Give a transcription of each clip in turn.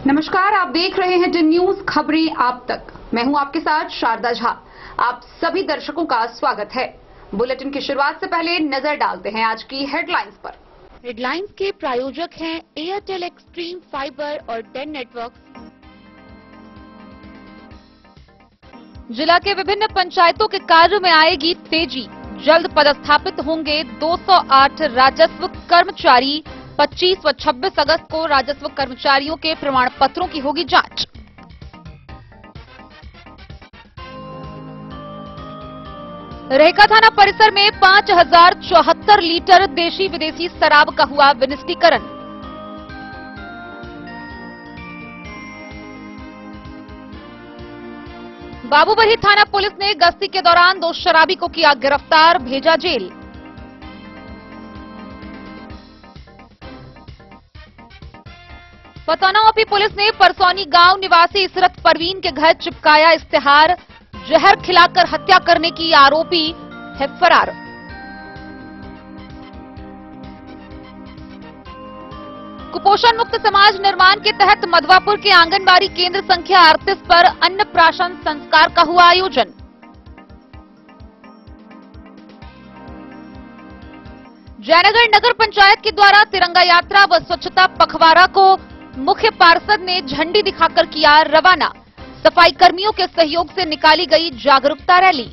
नमस्कार, आप देख रहे हैं टिन न्यूज खबरें आप तक। मैं हूं आपके साथ शारदा झा। आप सभी दर्शकों का स्वागत है। बुलेटिन की शुरुआत से पहले नजर डालते हैं आज की हेडलाइंस पर। हेडलाइंस के प्रायोजक हैं एयरटेल एक्सट्रीम फाइबर और 10 नेटवर्क्स। जिला के विभिन्न पंचायतों के कार्य में आएगी तेजी। जल्द पदस्थापित होंगे 208 राजस्व कर्मचारी। 25 व 26 अगस्त को राजस्व कर्मचारियों के प्रमाण पत्रों की होगी जांच। रेहका थाना परिसर में 5074 लीटर देशी विदेशी शराब का हुआ विनिष्टीकरण। बाबूबरही थाना पुलिस ने गश्ती के दौरान 2 शराबी को किया गिरफ्तार, भेजा जेल। पतौनाओपी पुलिस ने परसौनी गांव निवासी इसरत परवीन के घर चिपकाया इश्तेहार। जहर खिलाकर हत्या करने की आरोपी है फरार। कुपोषण मुक्त समाज निर्माण के तहत मधवापुर के आंगनबाड़ी केंद्र संख्या 38 पर अन्नप्राशन संस्कार का हुआ आयोजन। जयनगर नगर पंचायत के द्वारा तिरंगा यात्रा व स्वच्छता पखवाड़ा को मुख्य पार्षद ने झंडी दिखाकर किया रवाना। सफाई कर्मियों के सहयोग से निकाली गई जागरूकता रैली।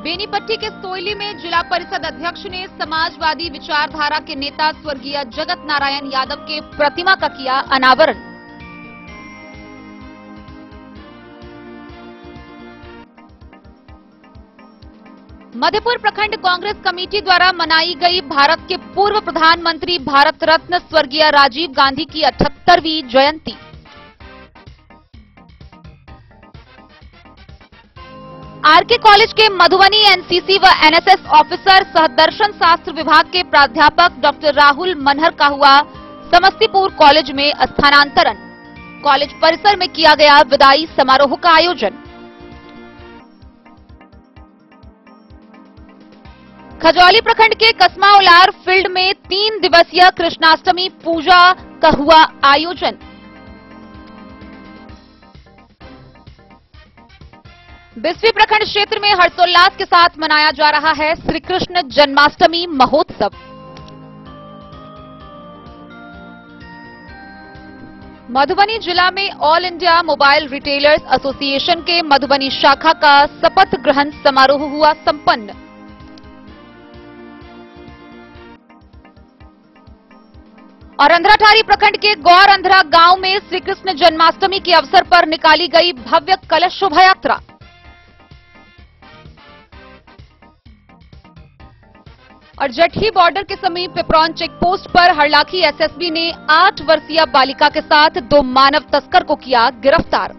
बेनीपट्टी के सोयली में जिला परिषद अध्यक्ष ने समाजवादी विचारधारा के नेता स्वर्गीय जगत नारायण यादव के प्रतिमा का किया अनावरण। मधेपुर प्रखंड कांग्रेस कमेटी द्वारा मनाई गई भारत के पूर्व प्रधानमंत्री भारत रत्न स्वर्गीय राजीव गांधी की 78वीं जयंती। आरके कॉलेज के मधुबनी एनसीसी व एनएसएस ऑफिसर सह दर्शन शास्त्र विभाग के प्राध्यापक डॉक्टर राहुल मनहर का हुआ समस्तीपुर कॉलेज में स्थानांतरण। कॉलेज परिसर में किया गया विदाई समारोह का आयोजन। खजौली प्रखंड के कसमा उलार फील्ड में 3 दिवसीय कृष्णाष्टमी पूजा का हुआ आयोजन। बिस्वी प्रखंड क्षेत्र में हर्षोल्लास के साथ मनाया जा रहा है श्री कृष्ण जन्माष्टमी महोत्सव। मधुबनी जिला में all India mobile retailers association के मधुबनी शाखा का शपथ ग्रहण समारोह हुआ संपन्न। और अंधराठारी प्रखंड के गौर अंधरा गांव में श्री कृष्ण जन्माष्टमी के अवसर पर निकाली गई भव्य कलश शोभा यात्रा। और जटही बॉर्डर के समीप पिपरौन चेक पोस्ट पर हरलाखी एसएसबी ने 8 वर्षीय बालिका के साथ 2 मानव तस्कर को किया गिरफ्तार।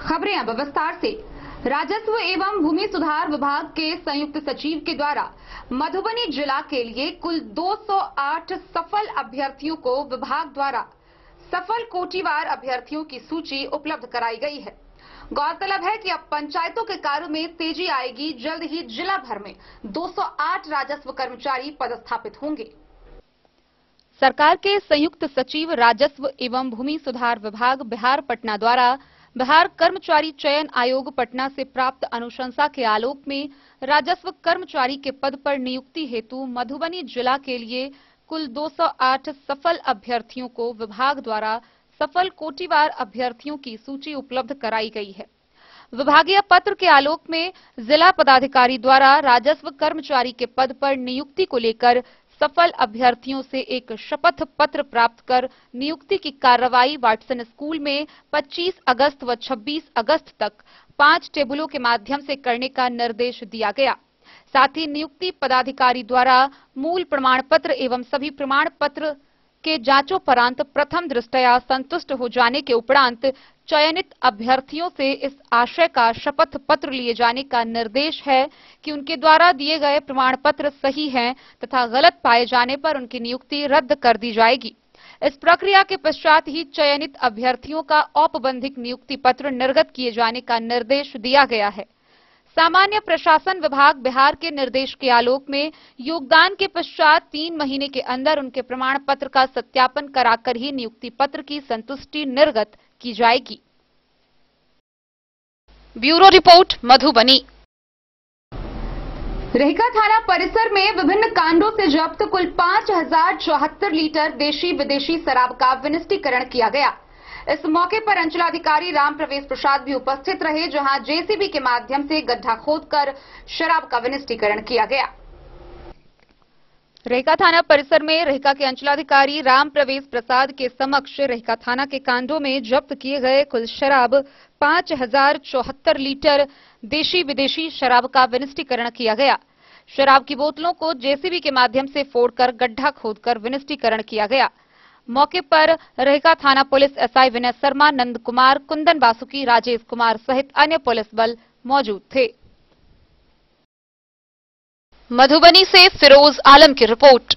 खबरें अब विस्तार से। राजस्व एवं भूमि सुधार विभाग के संयुक्त सचिव के द्वारा मधुबनी जिला के लिए कुल 208 सफल अभ्यर्थियों को विभाग द्वारा सफल कोटिवार अभ्यर्थियों की सूची उपलब्ध कराई गई है। गौरतलब है कि अब पंचायतों के कार्य में तेजी आएगी। जल्द ही जिला भर में 208 राजस्व कर्मचारी पदस्थापित होंगे। सरकार के संयुक्त सचिव राजस्व एवं भूमि सुधार विभाग बिहार पटना द्वारा बिहार कर्मचारी चयन आयोग पटना से प्राप्त अनुशंसा के आलोक में राजस्व कर्मचारी के पद पर नियुक्ति हेतु मधुबनी जिला के लिए कुल 208 सफल अभ्यर्थियों को विभाग द्वारा सफल कोटिवार अभ्यर्थियों की सूची उपलब्ध कराई गई है। विभागीय पत्र के आलोक में जिला पदाधिकारी द्वारा राजस्व कर्मचारी के पद पर नियुक्ति को लेकर सफल अभ्यर्थियों से एक शपथ पत्र प्राप्त कर नियुक्ति की कार्रवाई वाटसन स्कूल में 25 अगस्त व 26 अगस्त तक 5 टेबलों के माध्यम से करने का निर्देश दिया गया। साथ ही नियुक्ति पदाधिकारी द्वारा मूल प्रमाण पत्र एवं सभी प्रमाण पत्र के जांचोपरांत प्रथम दृष्टया संतुष्ट हो जाने के उपरांत चयनित अभ्यर्थियों से इस आशय का शपथ पत्र लिए जाने का निर्देश है कि उनके द्वारा दिए गए प्रमाण पत्र सही हैं तथा गलत पाए जाने पर उनकी नियुक्ति रद्द कर दी जाएगी। इस प्रक्रिया के पश्चात ही चयनित अभ्यर्थियों का औपबंधिक नियुक्ति पत्र निर्गत किए जाने का निर्देश दिया गया है। सामान्य प्रशासन विभाग बिहार के निर्देश के आलोक में योगदान के पश्चात 3 महीने के अंदर उनके प्रमाण पत्र का सत्यापन कराकर ही नियुक्ति पत्र की संतुष्टि निर्गत की जाएगी। Bureau report, Madhubani. रेहका थाना परिसर में विभिन्न कांडों से जब्त कुल 5074 लीटर देशी विदेशी शराब का विनिष्टीकरण किया गया। इस मौके पर अंचलाधिकारी राम प्रवेश प्रसाद भी उपस्थित रहे, जहां जेसीबी के माध्यम से गड्ढा खोदकर शराब का विनिष्टीकरण किया गया। रेहका थाना परिसर में रेहका के अंचलाधिकारी राम प्रवेश प्रसाद के समक्ष रेहका थाना के कांडों में जब्त किए गए कुल शराब 5074 लीटर देशी विदेशी शराब का विनिष्टीकरण किया गया। शराब की बोतलों को जेसीबी के माध्यम से फोड़कर गड्ढा खोदकर विनिष्टीकरण किया गया। मौके पर रेहका थाना पुलिस एसआई विनय शर्मा, नंद कुमार, कुंदन बासुकी, राजेश कुमार सहित अन्य पुलिस बल मौजूद थे। मधुबनी से फिरोज आलम की रिपोर्ट।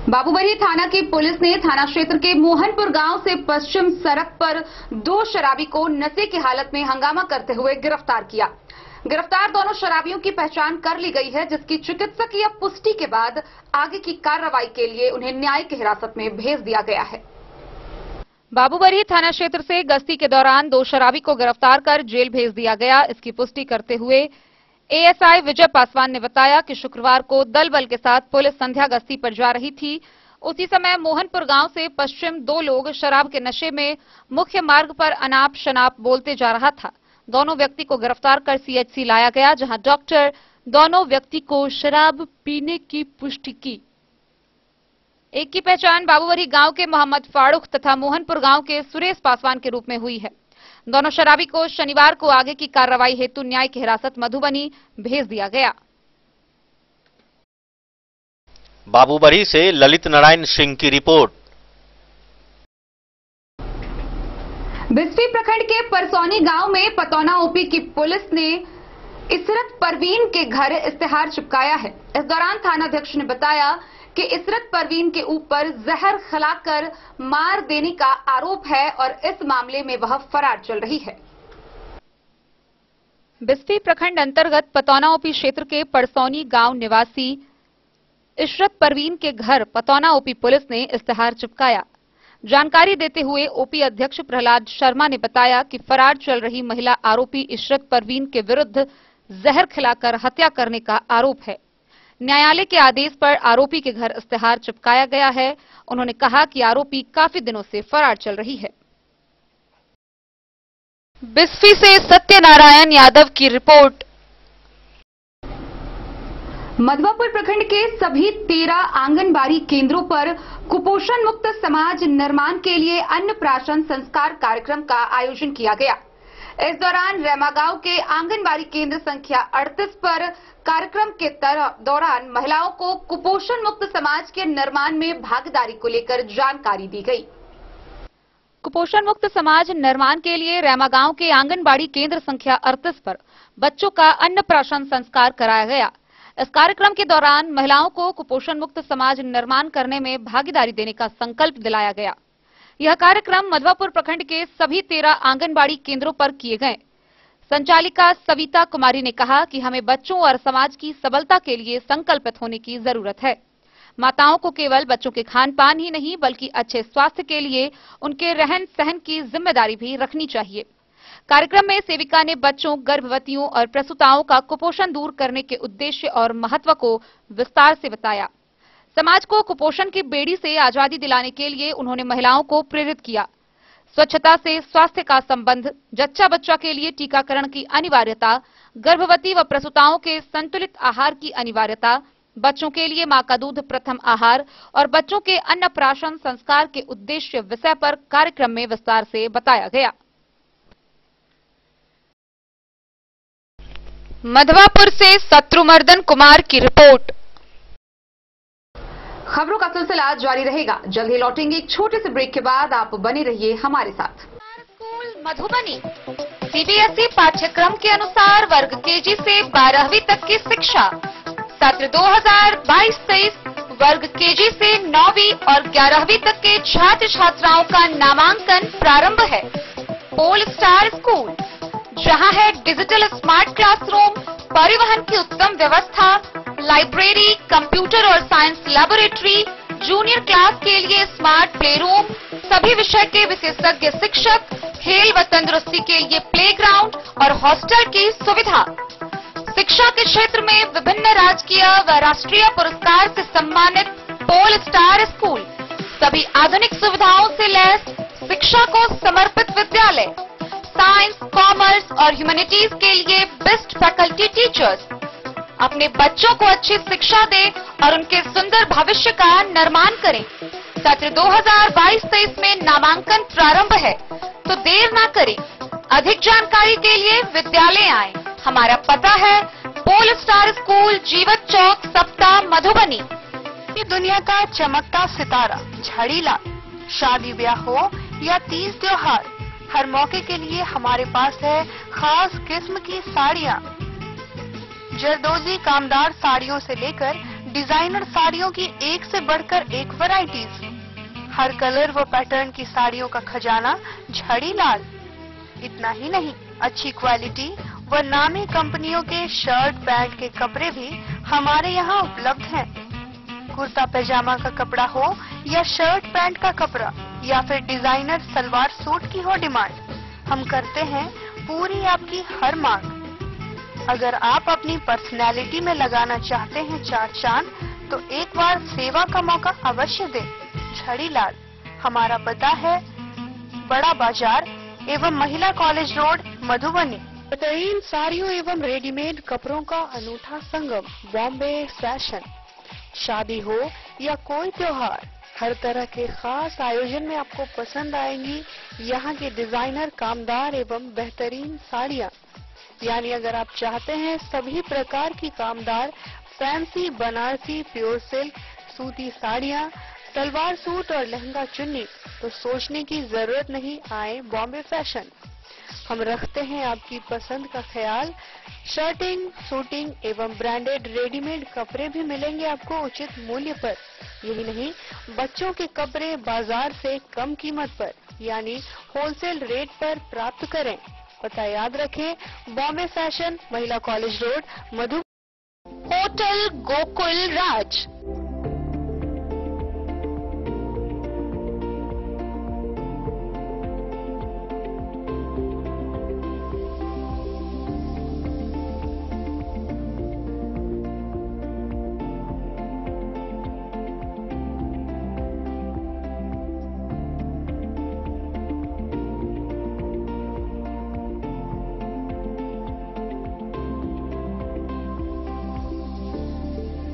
बाबूबरी थाना की पुलिस ने थाना क्षेत्र के मोहनपुर गांव से पश्चिम सड़क पर 2 शराबी को नशे की हालत में हंगामा करते हुए गिरफ्तार किया। गिरफ्तार दोनों शराबियों की पहचान कर ली गई है, जिसकी चिकित्सकीय पुष्टि के बाद आगे की कार्रवाई के लिए उन्हें न्यायिक हिरासत में भेज दिया गया है। बाबूबरी थाना क्षेत्र से गश्ती के दौरान 2 शराबी को गिरफ्तार कर जेल भेज दिया गया। इसकी पुष्टि करते हुए एएसआई विजय पासवान ने बताया कि शुक्रवार को दल बल के साथ पुलिस संध्या गश्ती पर जा रही थी। उसी समय मोहनपुर गांव से पश्चिम 2 लोग शराब के नशे में मुख्य मार्ग पर अनाप शनाप बोलते जा रहा था। दोनों व्यक्ति को गिरफ्तार कर सीएचसी लाया गया, जहां डॉक्टर दोनों व्यक्ति को शराब पीने की पुष्टि की। एक की पहचान बाबूबरी गांव के मोहम्मद फारूक तथा मोहनपुर गांव के सुरेश पासवान के रूप में हुई है। दोनों शराबी को शनिवार को आगे की कार्रवाई हेतु न्यायिक हिरासत मधुबनी भेज दिया गया। बाबूबरी से ललित नारायण सिंह की रिपोर्ट। बिस्फी प्रखंड के परसौनी गांव में पतौना ओपी की पुलिस ने इसरत परवीन के घर इश्तेहार चिपकाया है। इस दौरान थानाध्यक्ष ने बताया कि इसरत परवीन के ऊपर जहर खिलाकर मार देने का आरोप है और इस मामले में वह फरार चल रही है। बिस्फी प्रखंड अंतर्गत पतौना ओपी क्षेत्र के परसौनी गांव निवासी इशरत परवीन के घर पतौना ओपी पुलिस ने इश्तेहार चिपकाया। जानकारी देते हुए ओपी अध्यक्ष प्रहलाद शर्मा ने बताया कि फरार चल रही महिला आरोपी इशरत परवीन के विरुद्ध जहर खिलाकर हत्या करने का आरोप है। न्यायालय के आदेश पर आरोपी के घर इश्तेहार चिपकाया गया है। उन्होंने कहा कि आरोपी काफी दिनों से फरार चल रही है। बिस्फी से सत्यनारायण यादव की रिपोर्ट। मधवापुर प्रखंड के सभी 13 आंगनबाड़ी केंद्रों पर कुपोषण मुक्त समाज निर्माण के लिए अन्नप्राशन संस्कार कार्यक्रम का आयोजन किया गया। इस दौरान रेमागांव के आंगनबाड़ी केंद्र संख्या 38 पर कार्यक्रम के दौरान महिलाओं को कुपोषण मुक्त समाज के निर्माण में भागीदारी को लेकर जानकारी दी गई। कुपोषण मुक्त समाज निर्माण के लिए रेमागांव के आंगनबाड़ी केंद्र संख्या 38 पर बच्चों का अन्नप्राशन संस्कार कराया गया। इस कार्यक्रम के दौरान महिलाओं को कुपोषण मुक्त समाज निर्माण करने में भागीदारी देने का संकल्प दिलाया गया। यह कार्यक्रम मधवापुर प्रखंड के सभी 13 आंगनबाड़ी केंद्रों पर किए गए। संचालिका सविता कुमारी ने कहा कि हमें बच्चों और समाज की सबलता के लिए संकल्पित होने की जरूरत है। माताओं को केवल बच्चों के खान पान ही नहीं बल्कि अच्छे स्वास्थ्य के लिए उनके रहन सहन की जिम्मेदारी भी रखनी चाहिए। कार्यक्रम में सेविका ने बच्चों, गर्भवतियों और प्रसूताओं का कुपोषण दूर करने के उद्देश्य और महत्व को विस्तार से बताया। समाज को कुपोषण की बेड़ी से आजादी दिलाने के लिए उन्होंने महिलाओं को प्रेरित किया। स्वच्छता से स्वास्थ्य का संबंध, जच्चा बच्चा के लिए टीकाकरण की अनिवार्यता, गर्भवती व प्रसूताओं के संतुलित आहार की अनिवार्यता, बच्चों के लिए मां का दूध प्रथम आहार और बच्चों के अन्नप्राशन संस्कार के उद्देश्य विषय पर कार्यक्रम में विस्तार से बताया गया। मधवापुर से शत्रुमर्दन कुमार की रिपोर्ट। खबरों का सिलसिला जारी रहेगा। जल्द ही लौटेंगे एक छोटे से ब्रेक के बाद। आप बने रहिए हमारे साथ। स्कूल मधुबनी सीबीएसई पाठ्यक्रम के अनुसार वर्ग केजी से 12वीं तक की शिक्षा। सत्र 2022-23 वर्ग केजी से 9वीं और 11वीं तक के छात्र छात्राओं का नामांकन प्रारंभ है। पोल स्टार स्कूल, जहां है डिजिटल स्मार्ट क्लासरूम, परिवहन की उत्तम व्यवस्था, लाइब्रेरी, कंप्यूटर और साइंस लैबोरेटरी, जूनियर क्लास के लिए स्मार्ट प्ले रूम, सभी विषय के विशेषज्ञ शिक्षक, खेल व तंदुरुस्ती के लिए प्लेग्राउंड और हॉस्टल की सुविधा। शिक्षा के क्षेत्र में विभिन्न राजकीय व राष्ट्रीय पुरस्कार से सम्मानित पोल स्टार स्कूल, सभी आधुनिक सुविधाओं से लैस शिक्षा को समर्पित विद्यालय, साइंस, कॉमर्स और ह्यूमैनिटीज के लिए बेस्ट फैकल्टी टीचर्स। अपने बच्चों को अच्छी शिक्षा दें और उनके सुंदर भविष्य का निर्माण करें। सत्र 2022-23 में नामांकन प्रारंभ है, तो देर ना करें। अधिक जानकारी के लिए विद्यालय आएं। हमारा पता है पोल स्टार स्कूल, जीवत चौक, सप्ता, मधुबनी। ये दुनिया का चमकता सितारा झाड़ीलाल। शादी ब्याह हो या तीज त्योहार, हर मौके के लिए हमारे पास है खास किस्म की साड़ियाँ। जरदोजी कामदार साड़ियों से लेकर डिजाइनर साड़ियों की एक से बढ़कर एक वैरायटीज, हर कलर व पैटर्न की साड़ियों का खजाना झाड़ीलाल। इतना ही नहीं, अच्छी क्वालिटी व नामी कंपनियों के शर्ट पैंट के कपड़े भी हमारे यहाँ उपलब्ध हैं। कुर्ता पैजामा का कपड़ा हो या शर्ट पैंट का कपड़ा या फिर डिजाइनर सलवार सूट की हो डिमांड, हम करते हैं पूरी आपकी हर मांग। अगर आप अपनी पर्सनैलिटी में लगाना चाहते हैं चार चांद, तो एक बार सेवा का मौका अवश्य दें। झाड़ीलाल, हमारा पता है बड़ा बाजार एवं महिला कॉलेज रोड, मधुबनी। बेहतरीन साड़ियों एवं रेडीमेड कपड़ों का अनूठा संगम, बॉम्बे फैशन। शादी हो या कोई त्योहार, हर तरह के खास आयोजन में आपको पसंद आएंगी यहाँ के डिजाइनर, कामदार एवं बेहतरीन साड़ियाँ। यानी अगर आप चाहते हैं सभी प्रकार की कामदार, फैंसी, बनारसी, प्योर सिल्क, सूती साड़ियाँ, सलवार सूट और लहंगा चुन्नी, तो सोचने की जरूरत नहीं, आए बॉम्बे फैशन। हम रखते हैं आपकी पसंद का ख्याल। शर्टिंग, सूटिंग एवं ब्रांडेड रेडीमेड कपड़े भी मिलेंगे आपको उचित मूल्य पर। यही नहीं, बच्चों के कपड़े बाजार से कम कीमत पर यानी होलसेल रेट पर प्राप्त करें। पता याद रखें, बॉम्बे फैशन, महिला कॉलेज रोड, मधु। होटल गोकुल राज।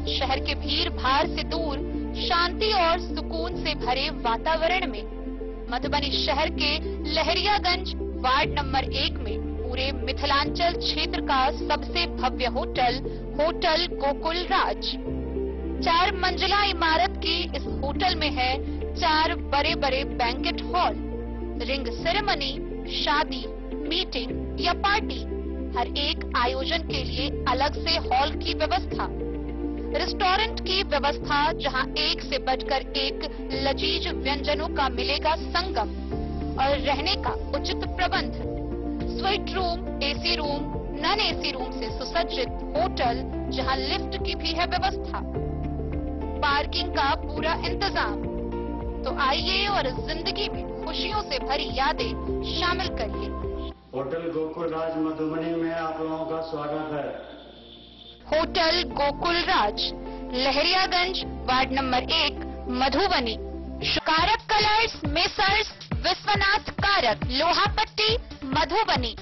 शहर के भीड़ भाड़ से दूर, शांति और सुकून से भरे वातावरण में मधुबनी शहर के लहरियागंज वार्ड नंबर 1 में पूरे मिथिलांचल क्षेत्र का सबसे भव्य होटल, होटल गोकुल राज। 4 मंजिला इमारत की इस होटल में है 4 बड़े बड़े बैंकेट हॉल, रिंग सेरेमनी, शादी, मीटिंग या पार्टी, हर एक आयोजन के लिए अलग से हॉल की व्यवस्था, रेस्टोरेंट की व्यवस्था जहां एक से बढ़कर एक लजीज व्यंजनों का मिलेगा संगम, और रहने का उचित प्रबंध, suite room, AC room, non AC room से सुसज्जित होटल जहां लिफ्ट की भी है व्यवस्था, पार्किंग का पूरा इंतजाम। तो आइए और जिंदगी में खुशियों से भरी यादें शामिल करिए। होटल गोकुल राज मधुबनी में आप लोगों का स्वागत है। होटल गोकुल राज, लहरियागंज वार्ड नंबर 1, मधुबनी। कारक कलर्स, मेसर्स विश्वनाथ कारक, लोहापट्टी, मधुबनी।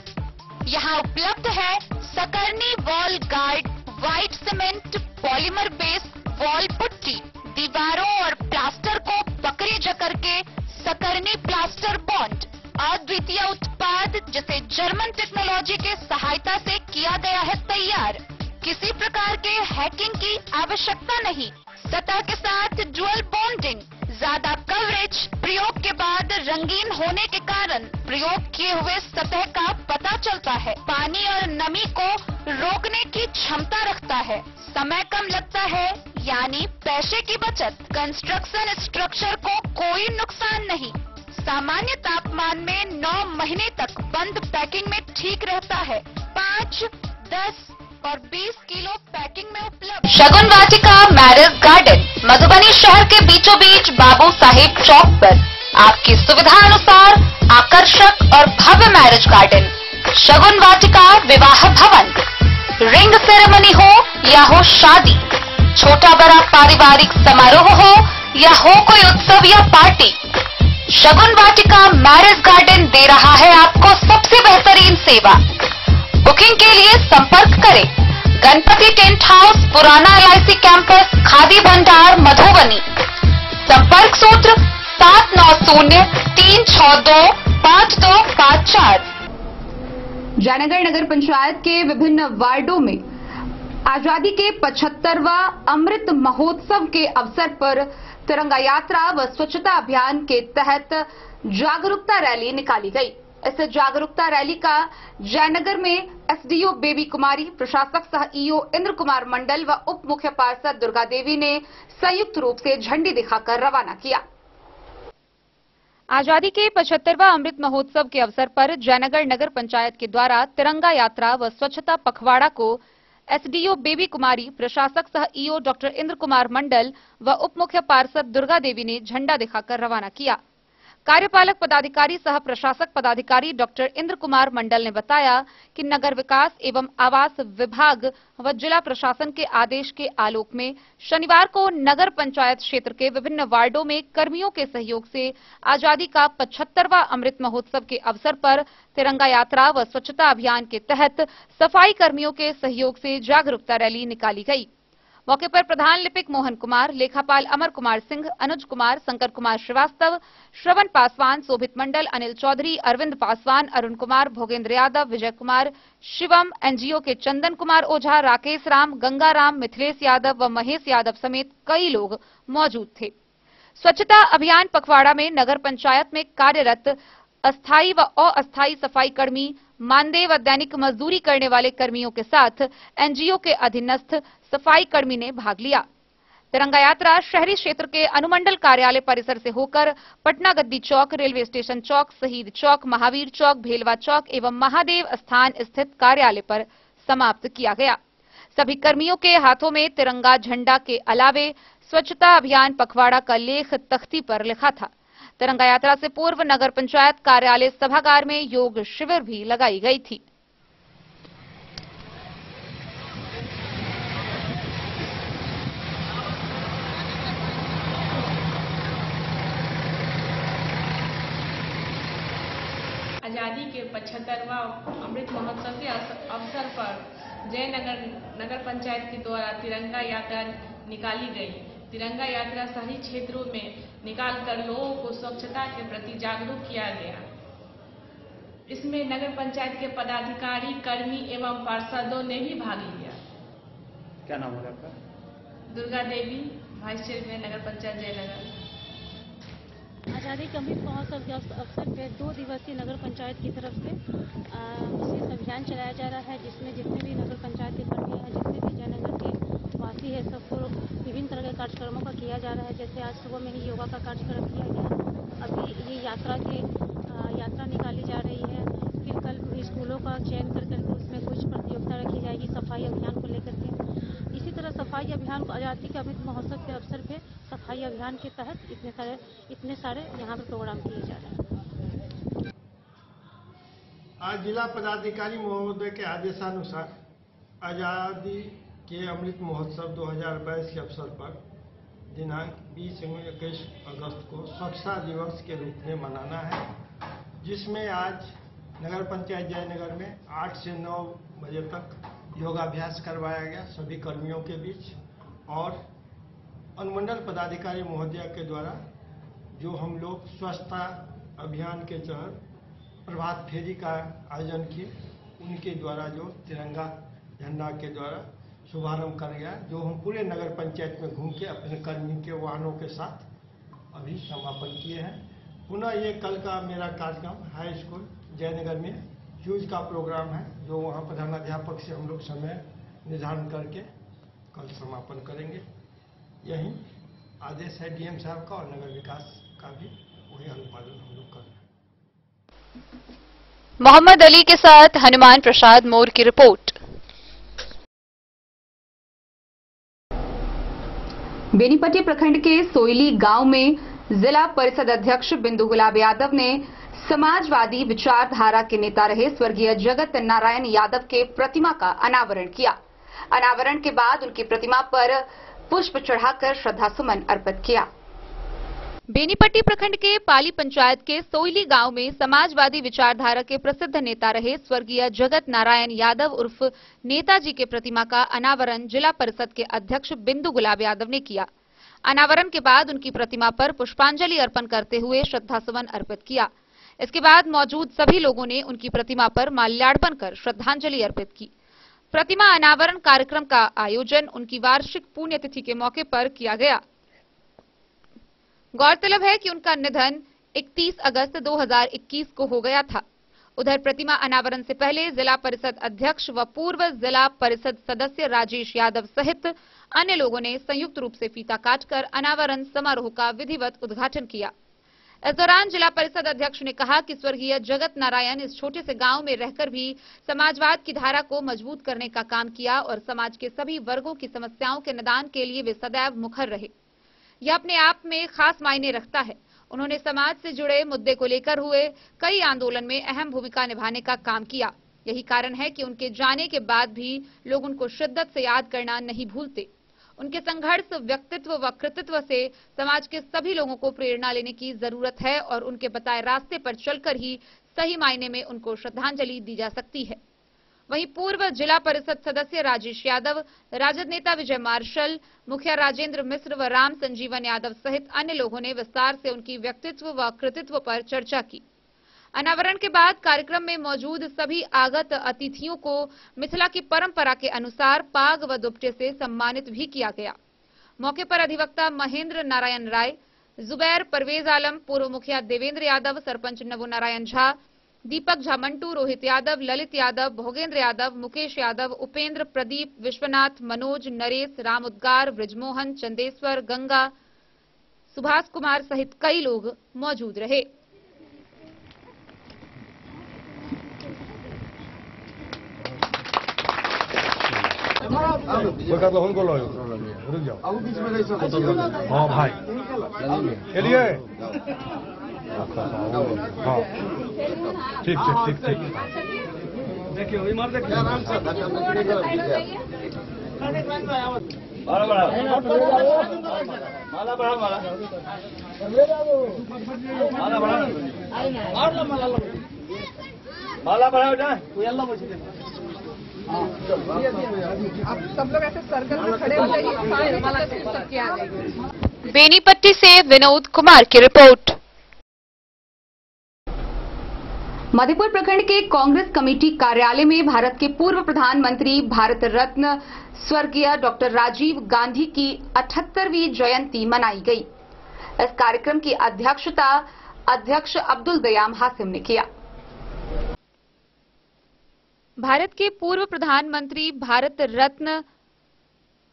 यहाँ उपलब्ध है सकरनी wall guard, white cement, polymer base wall putty, दीवारों और प्लास्टर को बकरी जकर के सकरनी प्लास्टर बॉन्ड, अद्वितीय उत्पाद जिसे जर्मन टेक्नोलॉजी के सहायता से किया गया है तैयार। किसी प्रकार के हैकिंग की आवश्यकता नहीं। सतह के साथ डुअल बॉन्डिंग, ज्यादा कवरेज प्रयोग के बाद रंगीन होने के कारण प्रयोग किए हुए सतह का पता चलता है। पानी और नमी को रोकने की क्षमता रखता है। समय कम लगता है, यानी पैसे की बचत। कंस्ट्रक्शन स्ट्रक्चर को कोई नुकसान नहीं। सामान्य तापमान में 9 महीने तक बंद पैकिंग में ठीक रहता है। 5, 10 और 20 किलो पैकिंग में उपलब्ध। शगुन वाटिका मैरिज गार्डन मधुबनी शहर के बीचों बीच बाबू साहेब चौक पर आपकी सुविधा अनुसार आकर्षक और भव्य मैरिज गार्डन शगुन वाटिका विवाह भवन। रिंग सेरेमनी हो या हो शादी, छोटा बड़ा पारिवारिक समारोह हो या हो कोई उत्सव या पार्टी, शगुन वाटिका मैरिज गार्डन दे रहा है आपको सबसे बेहतरीन सेवा। बुकिंग के लिए संपर्क करें गणपति टेंट हाउस, पुराना LIC कैंपस, खादी भंडार, मधुबनी। संपर्क सूत्र 7903625254। जयनगर नगर पंचायत के विभिन्न वार्डों में आजादी के 75वां अमृत महोत्सव के अवसर पर तिरंगा यात्रा व स्वच्छता अभियान के तहत जागरूकता रैली निकाली गई। इस जागरूकता रैली का जयनगर में SDO बेबी कुमारी, प्रशासक सह EO इंद्र कुमार मंडल व उप मुख्य पार्षद दुर्गा देवी ने संयुक्त रूप से झंडी दिखाकर रवाना किया। आजादी के 75वां अमृत महोत्सव के अवसर पर जयनगर नगर पंचायत के द्वारा तिरंगा यात्रा व स्वच्छता पखवाड़ा को SDO बेबी कुमारी, प्रशासक सह EO डॉक्टर इंद्र कुमार मंडल व उप मुख्य पार्षद दुर्गा देवी ने झंडा दिखाकर रवाना किया। कार्यपालक पदाधिकारी सह प्रशासक पदाधिकारी डॉक्टर इंद्र कुमार मंडल ने बताया कि नगर विकास एवं आवास विभाग व जिला प्रशासन के आदेश के आलोक में शनिवार को नगर पंचायत क्षेत्र के विभिन्न वार्डों में कर्मियों के सहयोग से आजादी का 75वां अमृत महोत्सव के अवसर पर तिरंगा यात्रा व स्वच्छता अभियान के तहत सफाई कर्मियों के सहयोग से जागरूकता रैली निकाली गई। मौके पर प्रधान लिपिक मोहन कुमार, लेखापाल अमर कुमार सिंह, अनुज कुमार, शंकर कुमार श्रीवास्तव, श्रवण पासवान, शोभित मंडल, अनिल चौधरी, अरविंद पासवान, अरुण कुमार, भोगेंद्र यादव, विजय कुमार, शिवम, NGO के चंदन कुमार ओझा, राकेश राम, गंगाराम, मिथिलेश यादव व महेश यादव समेत कई लोग मौजूद थे। स्वच्छता अभियान पखवाड़ा में नगर पंचायत में कार्यरत अस्थायी व अस्थायी सफाई कर्मी, मानदेय व दैनिक मजदूरी करने वाले कर्मियों के साथ NGO के अधीनस्थ सफाई कर्मी ने भाग लिया। तिरंगा यात्रा शहरी क्षेत्र के अनुमंडल कार्यालय परिसर से होकर पटना गद्दी चौक, रेलवे स्टेशन चौक, शहीद चौक, महावीर चौक, भेलवा चौक एवं महादेव स्थान स्थित कार्यालय पर समाप्त किया गया। सभी कर्मियों के हाथों में तिरंगा झंडा के अलावे स्वच्छता अभियान पखवाड़ा का लेख तख्ती पर लिखा था। तिरंगा यात्रा से पूर्व नगर पंचायत कार्यालय सभागार में योग शिविर भी लगाई गई थी। आजादी के 75वां अमृत महोत्सव के अवसर पर जयनगर नगर पंचायत के द्वारा तिरंगा यात्रा निकाली गई। तिरंगा यात्रा शहरी क्षेत्रों में निकालकर लोगों को स्वच्छता के प्रति जागरूक किया गया। इसमें नगर पंचायत के पदाधिकारी, कर्मी एवं पार्षदों ने भी भाग लिया। क्या नाम है आपका? दुर्गा देवी, वाइस चेयरमैन नगर पंचायत जयनगर। आज़ादी के अमृत महोत्सव के अवसर पर 2 दिवसीय नगर पंचायत की तरफ से विशेष अभियान चलाया जा रहा है, जिसमें जितने भी नगर पंचायत के कर्मी हैं, जितने भी जयनगर के वासी है, सबको विभिन्न तरह के कार्यक्रमों का किया जा रहा है। जैसे आज सुबह में ही योगा का कार्यक्रम किया गया। अभी ये यात्रा निकाली जा रही है। फिर कल स्कूलों का चयन करके उसमें कुछ प्रतियोगिता रखी जाएगी सफाई अभियान को लेकर के। इसी तरह सफाई अभियान को आज़ादी के अमृत महोत्सव के अवसर पे सफाई अभियान के तहत इतने सारे यहाँ पे प्रोग्राम किए जा रहे हैं। आज जिला पदाधिकारी महोदय के आदेशानुसार आज़ादी के अमृत महोत्सव 2022 के अवसर पर दिनांक 20 एवं 21 अगस्त को स्वच्छता दिवस के रूप में मनाना है, जिसमें आज नगर पंचायत जयनगर में 8 से 9 बजे तक योगाभ्यास करवाया गया सभी कर्मियों के बीच। और अनुमंडल पदाधिकारी महोदय के द्वारा जो हम लोग स्वच्छता अभियान के तहत प्रभात फेरी का आयोजन किए, उनके द्वारा जो तिरंगा झंडा के द्वारा शुभारंभ कर गया, जो हम पूरे नगर पंचायत में घूम के अपने कर्मी के वाहनों के साथ अभी समापन किए हैं। पुनः ये कल का मेरा कार्यक्रम हाई स्कूल जयनगर में ह्यूज का प्रोग्राम है, जो वहाँ प्रधानाध्यापक से हम लोग समय निर्धारण करके कल समापन करेंगे। यही आदेश है डीएम साहब का और नगर विकास का भी वही अनुपालन हम लोग कर रहे हैं। मोहम्मद अली के साथ हनुमान प्रसाद मोर की रिपोर्ट। बेनीपट्टी प्रखंड के सोयली गांव में जिला परिषद अध्यक्ष बिंदु गुलाब यादव ने समाजवादी विचारधारा के नेता रहे स्वर्गीय जगत नारायण यादव के प्रतिमा का अनावरण किया। अनावरण के बाद उनकी प्रतिमा पर पुष्प चढ़ाकर श्रद्धासुमन अर्पित किया। बेनीपट्टी प्रखंड के पाली पंचायत के सोयली गांव में समाजवादी विचारधारा के प्रसिद्ध नेता रहे स्वर्गीय जगत नारायण यादव उर्फ नेताजी के प्रतिमा का अनावरण जिला परिषद के अध्यक्ष बिंदु गुलाब यादव ने किया। अनावरण के बाद उनकी प्रतिमा पर पुष्पांजलि अर्पण करते हुए श्रद्धासुमन अर्पित किया। इसके बाद मौजूद सभी लोगों ने उनकी प्रतिमा पर माल्यार्पण कर श्रद्धांजलि अर्पित की। प्रतिमा अनावरण कार्यक्रम का आयोजन उनकी वार्षिक पुण्यतिथि के मौके पर किया गया। गौरतलब है कि उनका निधन 31 अगस्त 2021 को हो गया था। उधर प्रतिमा अनावरण से पहले जिला परिषद अध्यक्ष व पूर्व जिला परिषद सदस्य राजेश यादव सहित अन्य लोगों ने संयुक्त रूप से फीता काटकर अनावरण समारोह का विधिवत उद्घाटन किया। इस दौरान जिला परिषद अध्यक्ष ने कहा कि स्वर्गीय जगत नारायण इस छोटे से गांव में रहकर भी समाजवाद की धारा को मजबूत करने का काम किया और समाज के सभी वर्गों की समस्याओं के निदान के लिए वे सदैव मुखर रहे। यह अपने आप में खास मायने रखता है। उन्होंने समाज से जुड़े मुद्दे को लेकर हुए कई आंदोलन में अहम भूमिका निभाने का काम किया। यही कारण है कि उनके जाने के बाद भी लोग उनको शिद्दत से याद करना नहीं भूलते। उनके संघर्ष, व्यक्तित्व व कृतित्व से समाज के सभी लोगों को प्रेरणा लेने की जरूरत है और उनके बताए रास्ते पर चलकर ही सही मायने में उनको श्रद्धांजलि दी जा सकती है। वहीं पूर्व जिला परिषद सदस्य राजेश यादव, राजद नेता विजय मार्शल, मुखिया राजेंद्र मिश्र व राम संजीवन यादव सहित अन्य लोगों ने विस्तार से उनकी व्यक्तित्व व कृतित्व पर चर्चा की। अनावरण के बाद कार्यक्रम में मौजूद सभी आगत अतिथियों को मिथिला की परंपरा के अनुसार पाग व दुपट्टे से सम्मानित भी किया गया। मौके पर अधिवक्ता महेंद्र नारायण राय, जुबैर परवेज आलम, पूर्व मुखिया देवेंद्र यादव, सरपंच नवो नारायण झा, दीपक झा मंटू, रोहित यादव, ललित यादव, भोगेंद्र यादव, मुकेश यादव, उपेंद्र, प्रदीप, विश्वनाथ, मनोज, नरेश, राम उद्गार, ब्रिजमोहन, चंदेश्वर, गंगा, सुभाष कुमार सहित कई लोग मौजूद रहे। रुक जाओ। हाँ भाई चलिए। हाँ ठीक ठीक ठीक ठीक। देखिए इमर देखिए आराम से माला बढ़ा माला बढ़ा माला माला बढ़ा माला बढ़ा बेटा कोई अल्लाह मुझे आप सब लोग ऐसे सर्कल में खड़े हो जाइए। बेनीपट्टी से विनोद कुमार की रिपोर्ट। मधेपुर प्रखंड के कांग्रेस कमेटी कार्यालय में भारत के पूर्व प्रधानमंत्री भारत रत्न स्वर्गीय डॉक्टर राजीव गांधी की 78वीं जयंती मनाई गई। इस कार्यक्रम की अध्यक्षता अध्यक्ष अब्दुल दयाम हासिम ने किया। भारत के पूर्व प्रधानमंत्री भारत रत्न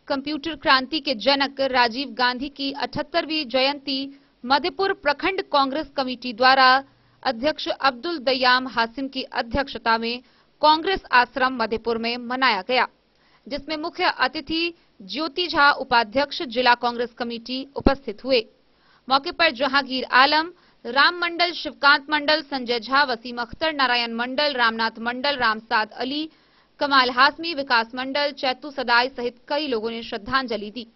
कंप्यूटर क्रांति के जनक राजीव गांधी की 78वीं जयंती मधेपुर प्रखंड कांग्रेस कमेटी द्वारा अध्यक्ष अब्दुल दयाम हासिम की अध्यक्षता में कांग्रेस आश्रम मधेपुर में मनाया गया, जिसमें मुख्य अतिथि ज्योति झा उपाध्यक्ष जिला कांग्रेस कमेटी उपस्थित हुए। मौके पर जहांगीर आलम, राम मंडल, शिवकांत मंडल, संजय झा, वसीम अख्तर, नारायण मंडल, रामनाथ मंडल, रामसाद अली, कमाल हासमी, विकास मंडल, चैतू सदाई सहित कई लोगों ने श्रद्धांजलि दी।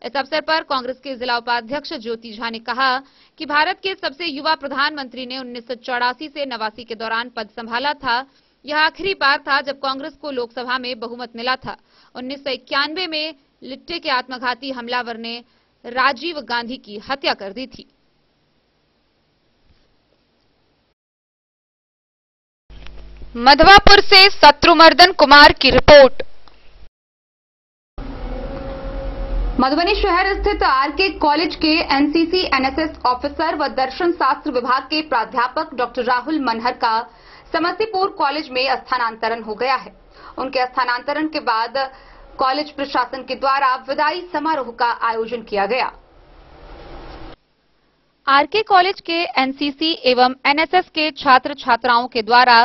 इस अवसर पर कांग्रेस के जिला उपाध्यक्ष ज्योति झा ने कहा कि भारत के सबसे युवा प्रधानमंत्री ने 1984 से 89 के दौरान पद संभाला था। यह आखिरी बार था जब कांग्रेस को लोकसभा में बहुमत मिला था। 1991 में लिट्टे के आत्मघाती हमलावर ने राजीव गांधी की हत्या कर दी थी। मधवापुर से शत्रुमर्दन कुमार की रिपोर्ट। मधुबनी शहर स्थित आरके कॉलेज के एनसीसी एनएसएस ऑफिसर व दर्शन शास्त्र विभाग के प्राध्यापक डॉक्टर राहुल मनहर का समस्तीपुर कॉलेज में स्थानांतरण हो गया है। उनके स्थानांतरण के बाद कॉलेज प्रशासन के द्वारा विदाई समारोह का आयोजन किया गया। आरके कॉलेज के एनसीसी एवं एनएसएस के छात्र छात्राओं के द्वारा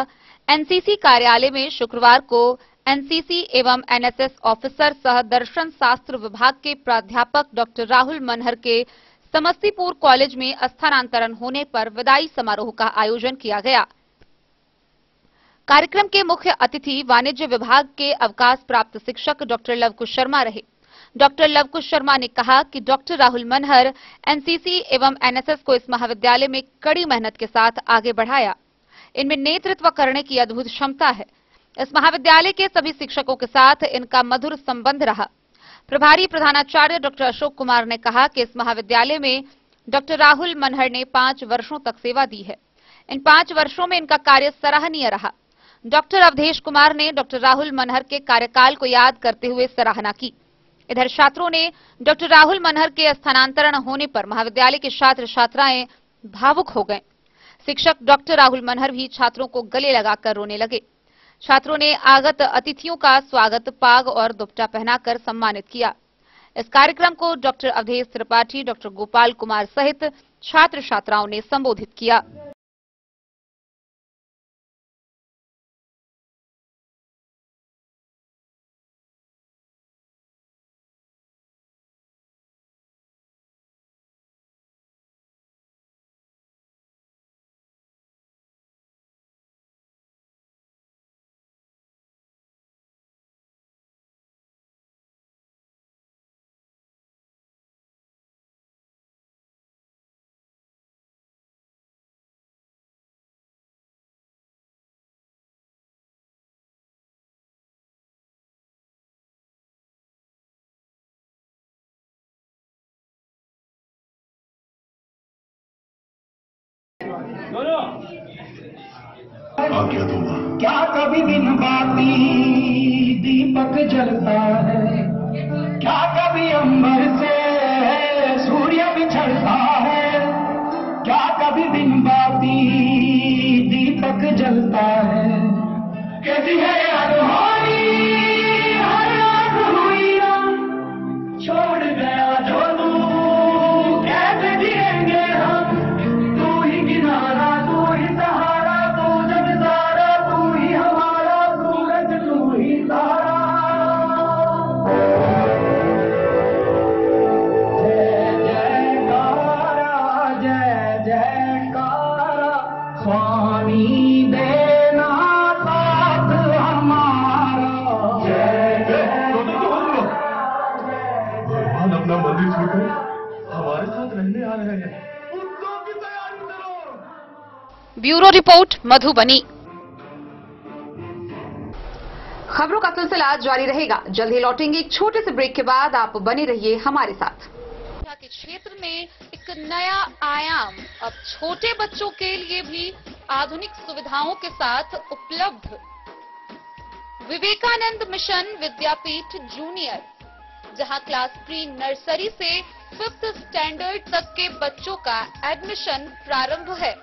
एनसीसी कार्यालय में शुक्रवार को एनसीसी एवं एनएसएस ऑफिसर सह दर्शन शास्त्र विभाग के प्राध्यापक डॉक्टर राहुल मनहर के समस्तीपुर कॉलेज में स्थानांतरण होने पर विदाई समारोह का आयोजन किया गया। कार्यक्रम के मुख्य अतिथि वाणिज्य विभाग के अवकाश प्राप्त शिक्षक डॉक्टर लवकुश शर्मा रहे। डॉक्टर लवकुश शर्मा ने कहा कि डॉक्टर राहुल मनहर एनसीसी एवं एनएसएस को इस महाविद्यालय में कड़ी मेहनत के साथ आगे बढ़ाया। इनमें नेतृत्व करने की अद्भुत क्षमता है। इस महाविद्यालय के सभी शिक्षकों के साथ इनका मधुर संबंध रहा। प्रभारी प्रधानाचार्य डॉक्टर अशोक कुमार ने कहा कि इस महाविद्यालय में डॉक्टर राहुल मनहर ने 5 वर्षों तक सेवा दी है। इन 5 वर्षों में इनका कार्य सराहनीय रहा। डॉक्टर अवधेश कुमार ने डॉक्टर राहुल मनहर के कार्यकाल को याद करते हुए सराहना की। इधर छात्रों ने डॉक्टर राहुल मनहर के स्थानांतरण होने पर महाविद्यालय के छात्र छात्राएं भावुक हो गए। शिक्षक डॉक्टर राहुल मनहर भी छात्रों को गले लगाकर रोने लगे। छात्रों ने आगत अतिथियों का स्वागत पाग और दुपट्टा पहनाकर सम्मानित किया। इस कार्यक्रम को डॉक्टर अवधेश त्रिपाठी, डॉक्टर गोपाल कुमार सहित छात्र छात्राओं ने संबोधित किया। आज्ञा दूंगा। क्या कभी दिन बाती दीपक जलता है, क्या कभी अंबर से सूर्य बिछड़ता है, क्या कभी दिन बाती दीपक जलता है। कैसी है अनहोनी हर रात हुई ना, छोड़ गया जो तू कैसे जिएंगे हम। तू ही किनारा, तू ही सहारा, तू जग सारा, तू ही हमारा सूरज, तू ही तारा। जय जयकारा, जय जयकारा, स्वामी देना साथ हमारा। जय जय भगवान अपना मंदिर छोड़कर हमारे साथ रहने आ रहे हैं। उत्सव की तैयारी करो। Bureau report Madhubani. खबरों का सिलसिला जारी रहेगा। जल्द ही लौटेंगे एक छोटे से ब्रेक के बाद। आप बने रहिए हमारे साथ। शिक्षा के क्षेत्र में एक नया आयाम अब छोटे बच्चों के लिए भी आधुनिक सुविधाओं के साथ उपलब्ध। विवेकानंद मिशन विद्यापीठ जूनियर, जहां क्लास प्री नर्सरी से 5th स्टैंडर्ड तक के बच्चों का एडमिशन प्रारंभ है।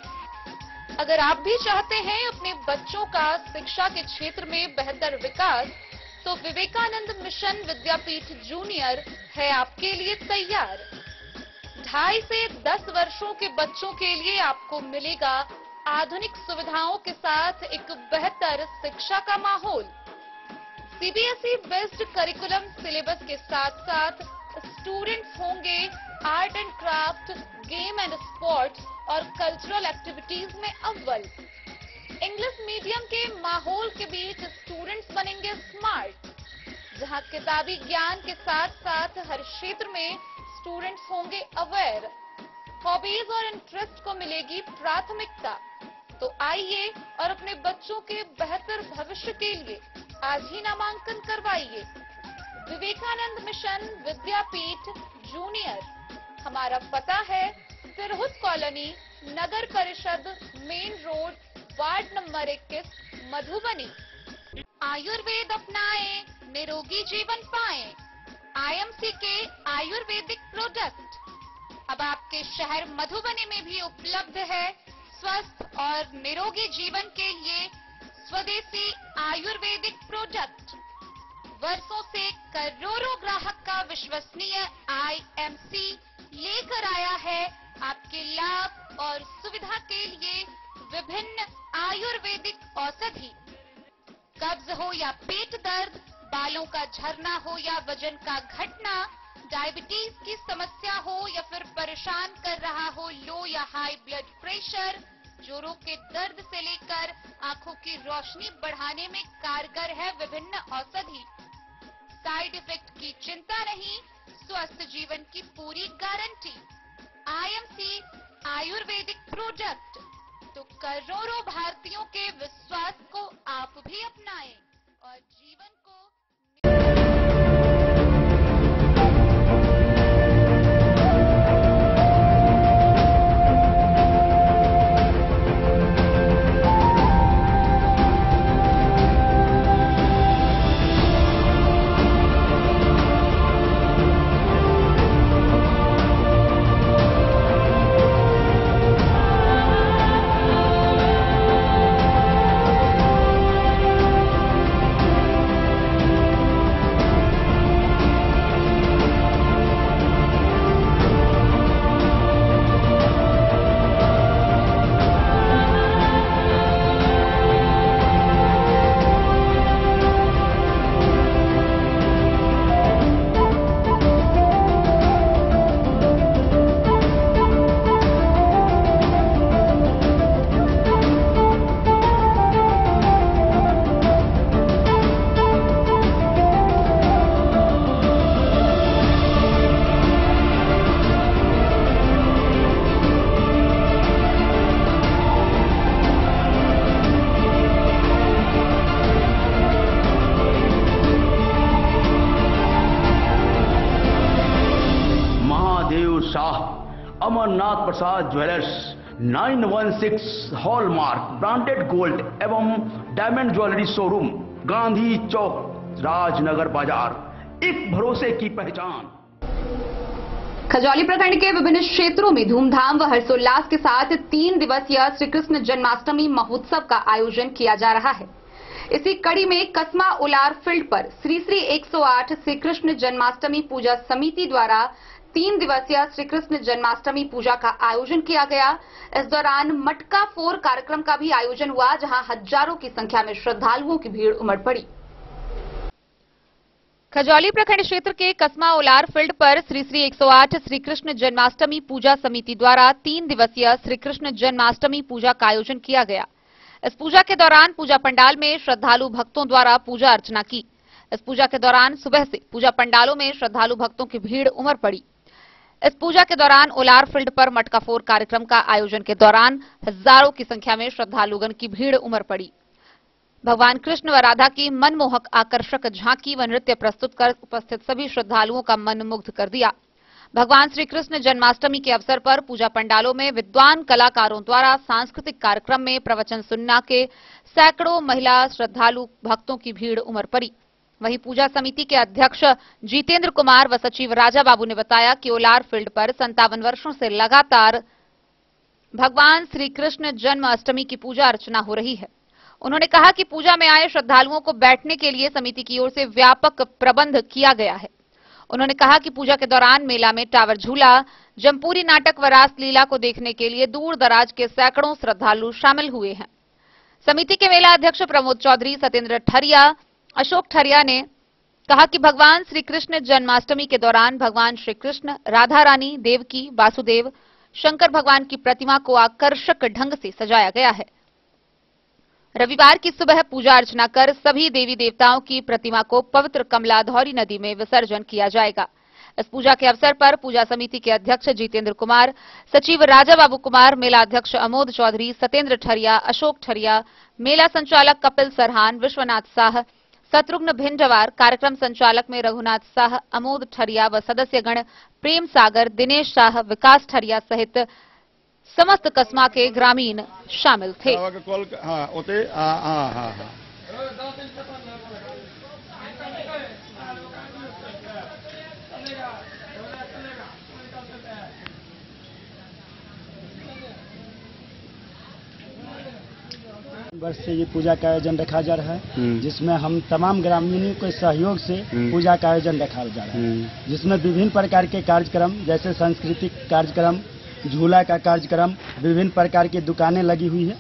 अगर आप भी चाहते हैं अपने बच्चों का शिक्षा के क्षेत्र में बेहतर विकास, तो विवेकानंद मिशन विद्यापीठ जूनियर है आपके लिए तैयार। 2.5 से 10 वर्षों के बच्चों के लिए आपको मिलेगा आधुनिक सुविधाओं के साथ एक बेहतर शिक्षा का माहौल। सीबीएसई बेस्ड करिकुलम सिलेबस के साथ साथ स्टूडेंट्स होंगे art and craft, game and sports और कल्चरल एक्टिविटीज में अव्वल। इंग्लिश मीडियम के माहौल के बीच स्टूडेंट्स बनेंगे स्मार्ट, जहां किताबी ज्ञान के साथ साथ हर क्षेत्र में स्टूडेंट्स होंगे अवेयर। हॉबीज और इंटरेस्ट को मिलेगी प्राथमिकता। तो आइए और अपने बच्चों के बेहतर भविष्य के लिए आज ही नामांकन करवाइए। विवेकानंद मिशन विद्यापीठ जूनियर। हमारा पता है तिरहुत कॉलोनी, नगर परिषद, main road, ward number 21, Madhubani. Ayurveda अपनाएं, निरोगी जीवन पाएं। आईएमसी के आयुर्वेदिक प्रोडक्ट अब आपके शहर मधुबनी में भी उपलब्ध है। स्वस्थ और निरोगी जीवन के लिए स्वदेशी आयुर्वेदिक प्रोडक्ट वर्षों से करोड़ों ग्राहक का विश्वसनीय आईएमसी लेकर आया है आपके लाभ और सुविधा के लिए विभिन्न आयुर्वेदिक औषधि। कब्ज हो या पेट दर्द, बालों का झरना हो या वजन का घटना, डायबिटीज की समस्या हो या फिर परेशान कर रहा हो लो या हाई ब्लड प्रेशर, जोड़ों के दर्द से लेकर आंखों की रोशनी बढ़ाने में कारगर है विभिन्न औषधि। साइड इफेक्ट की चिंता नहीं, स्वस्थ जीवन की पूरी गारंटी। आईएमसी आयुर्वेदिक प्रोडक्ट, तो करोड़ों भारतीयों के विश्वास को आप भी अपनाएं और जीवन को अमरनाथ प्रसाद ज्वेलर्स 916 हॉलमार्क ब्रांडेड गोल्ड एवं डायमंड ज्वेलरी शोरूम, गांधी चौक, राजनगर बाजार, एक भरोसे की पहचान। खजौली प्रखंड के विभिन्न क्षेत्रों में धूमधाम व हर्षोल्लास के साथ 3 दिवसीय श्री कृष्ण जन्माष्टमी महोत्सव का आयोजन किया जा रहा है। इसी कड़ी में कस्मा उलार फील्ड पर श्री 108 श्री कृष्ण जन्माष्टमी पूजा समिति द्वारा 3 दिवसीय श्री कृष्ण जन्माष्टमी पूजा का आयोजन किया गया। इस दौरान मटका फोर कार्यक्रम का भी आयोजन हुआ, जहां हजारों की संख्या में श्रद्धालुओं की भीड़ उमड़ पड़ी। खजौली प्रखंड क्षेत्र के कस्मा उलार फील्ड पर श्री 108 श्री कृष्ण जन्माष्टमी पूजा समिति द्वारा 3 दिवसीय श्री कृष्ण जन्माष्टमी पूजा का आयोजन किया गया। इस पूजा के दौरान पूजा पंडाल में श्रद्धालु भक्तों द्वारा पूजा अर्चना की। इस पूजा के दौरान सुबह से पूजा पंडालों में श्रद्धालु भक्तों की भीड़ उमड़ पड़ी। इस पूजा के दौरान उलार फील्ड पर मटका फोर कार्यक्रम का आयोजन के दौरान हजारों की संख्या में श्रद्धालुगण की भीड़ उमड़ पड़ी। भगवान कृष्ण व राधा की मनमोहक आकर्षक झांकी व नृत्य प्रस्तुत कर उपस्थित सभी श्रद्धालुओं का मन मुग्ध कर दिया। भगवान श्री कृष्ण जन्माष्टमी के अवसर पर पूजा पंडालों में विद्वान कलाकारों द्वारा सांस्कृतिक कार्यक्रम में प्रवचन सुनने के सैकड़ों महिला श्रद्धालु भक्तों की भीड़ उमड़ पड़ी। वहीं पूजा समिति के अध्यक्ष जितेंद्र कुमार व सचिव राजा बाबू ने बताया कि उलार फील्ड पर 57 वर्षों से लगातार भगवान श्री कृष्ण जन्माष्टमी की पूजा अर्चना हो रही है। उन्होंने कहा कि पूजा में आए श्रद्धालुओं को बैठने के लिए समिति की ओर से व्यापक प्रबंध किया गया है। उन्होंने कहा कि पूजा के दौरान मेला में टावर झूला, जमपुरी नाटक व रासलीला को देखने के लिए दूर दराज के सैकड़ों श्रद्धालु शामिल हुए हैं। समिति के मेला अध्यक्ष प्रमोद चौधरी, सत्येंद्र ठरिया, अशोक ठरिया ने कहा कि भगवान श्री कृष्ण जन्माष्टमी के दौरान भगवान श्री कृष्ण, राधा रानी, देवकी, वासुदेव, शंकर भगवान की प्रतिमा को आकर्षक ढंग से सजाया गया है। रविवार की सुबह पूजा अर्चना कर सभी देवी देवताओं की प्रतिमा को पवित्र कमलाधौरी नदी में विसर्जन किया जाएगा। इस पूजा के अवसर पर पूजा समिति के अध्यक्ष जितेंद्र कुमार, सचिव राजा बाबू कुमार, मेला अध्यक्ष अमोद चौधरी, सत्येंद्र ठरिया, अशोक ठरिया, मेला संचालक कपिल सरहान, विश्वनाथ शाह, शत्रुघ्न भिंडवार, कार्यक्रम संचालक में रघुनाथ शाह, अमोद ठरिया व सदस्यगण प्रेम सागर, दिनेश शाह, विकास ठरिया सहित समस्त कस्मा के ग्रामीण शामिल थे। वर्ष से ये पूजा का आयोजन रखा जा रहा है, जिसमें हम तमाम ग्रामीणों के सहयोग से पूजा का आयोजन रखा जा रहा है, जिसमें विभिन्न प्रकार के कार्यक्रम जैसे सांस्कृतिक कार्यक्रम, झूला का कार्यक्रम, विभिन्न प्रकार की दुकानें लगी हुई है।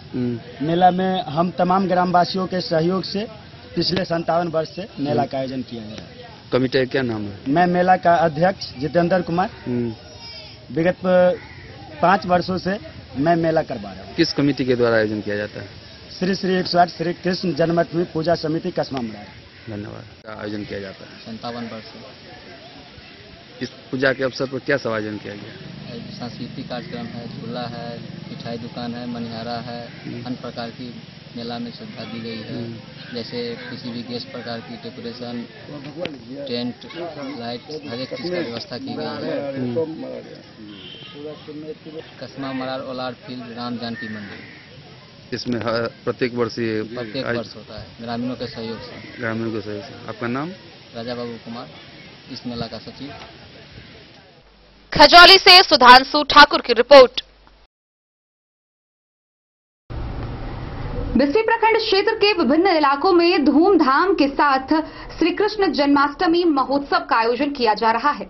मेला में हम तमाम ग्रामवासियों के सहयोग से पिछले 57 वर्ष से मेला का आयोजन किया जा रहा है। कमेटी का क्या नाम है? मैं मेला का अध्यक्ष जितेंद्र कुमार। विगत 5 वर्षों से मैं मेला करवा रहा हूँ। किस कमेटी के द्वारा आयोजन किया जाता है? श्री श्री 108 श्री कृष्ण जन्माष्टमी पूजा समिति कसमा मरार। धन्यवाद। आयोजन किया जाता है 57 वर्ष से। इस पूजा के अवसर पर क्या सब आयोजन किया गया? सांस्कृतिक कार्यक्रम है, झूला है, मिठाई दुकान है, मनिहारा है, अन्य प्रकार की मेला में सुविधा दी गई है, जैसे किसी भी गेस्ट प्रकार की डेकोरेशन, टेंट, लाइट, हर एक चीज की व्यवस्था की गई है। कसमा मरार ओलार फील्ड राम जानकी मंदिर। इसमें प्रत्येक वर्ष होता है ग्रामीणों के सहयोग से। आपका नाम? राजा बाबू कुमार, इस मेला का सचिव। खजौली से सुधांशु ठाकुर की रिपोर्ट। बिस्फी प्रखंड क्षेत्र के विभिन्न इलाकों में धूमधाम के साथ श्री कृष्ण जन्माष्टमी महोत्सव का आयोजन किया जा रहा है।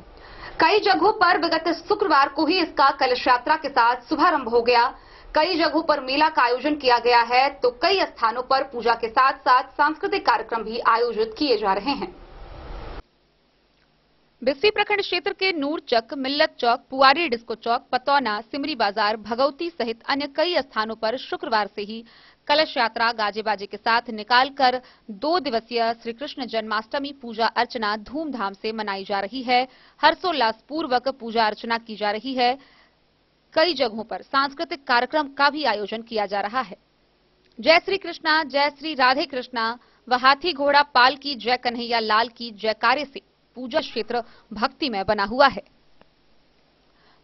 कई जगहों पर विगत शुक्रवार को ही इसका कलश यात्रा के साथ शुभारंभ हो गया। कई जगहों पर मेला का आयोजन किया गया है, तो कई स्थानों पर पूजा के साथ साथ सांस्कृतिक कार्यक्रम भी आयोजित किए जा रहे हैं। बिस्फी प्रखंड क्षेत्र के नूरचक, मिल्लत चौक, पुआरी डिस्को चौक, पतौना, सिमरी बाजार, भगवती सहित अन्य कई स्थानों पर शुक्रवार से ही कलश यात्रा गाजे बाजे के साथ निकालकर 2 दिवसीय श्री कृष्ण जन्माष्टमी पूजा अर्चना धूमधाम से मनाई जा रही है। हर्षोल्लास पूर्वक पूजा अर्चना की जा रही है। कई जगहों पर सांस्कृतिक कार्यक्रम का भी आयोजन किया जा रहा है। जय श्री कृष्णा, जय श्री राधे कृष्णा व हाथी घोड़ा पाल की जय कन्हैया लाल की जयकारे से पूजा क्षेत्र भक्तिमय बना हुआ है।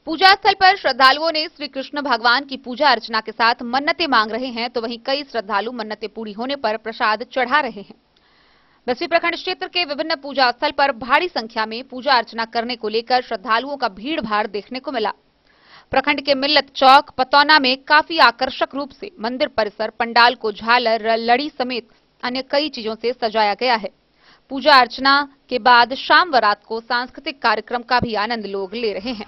पूजा स्थल पर श्रद्धालुओं ने श्री कृष्ण भगवान की पूजा अर्चना के साथ मन्नतें मांग रहे हैं, तो वहीं कई श्रद्धालु मन्नतें पूरी होने पर प्रसाद चढ़ा रहे हैं। बिस्फी प्रखंड क्षेत्र के विभिन्न पूजा स्थल पर भारी संख्या में पूजा अर्चना करने को लेकर श्रद्धालुओं का भीड़ भाड़ देखने को मिला। प्रखंड के मिल्लत चौक, पतौना में काफी आकर्षक रूप से मंदिर परिसर, पंडाल को झालर, लड़ी समेत अन्य कई चीजों से सजाया गया है। पूजा अर्चना के बाद शाम व रात को सांस्कृतिक कार्यक्रम का भी आनंद लोग ले रहे हैं।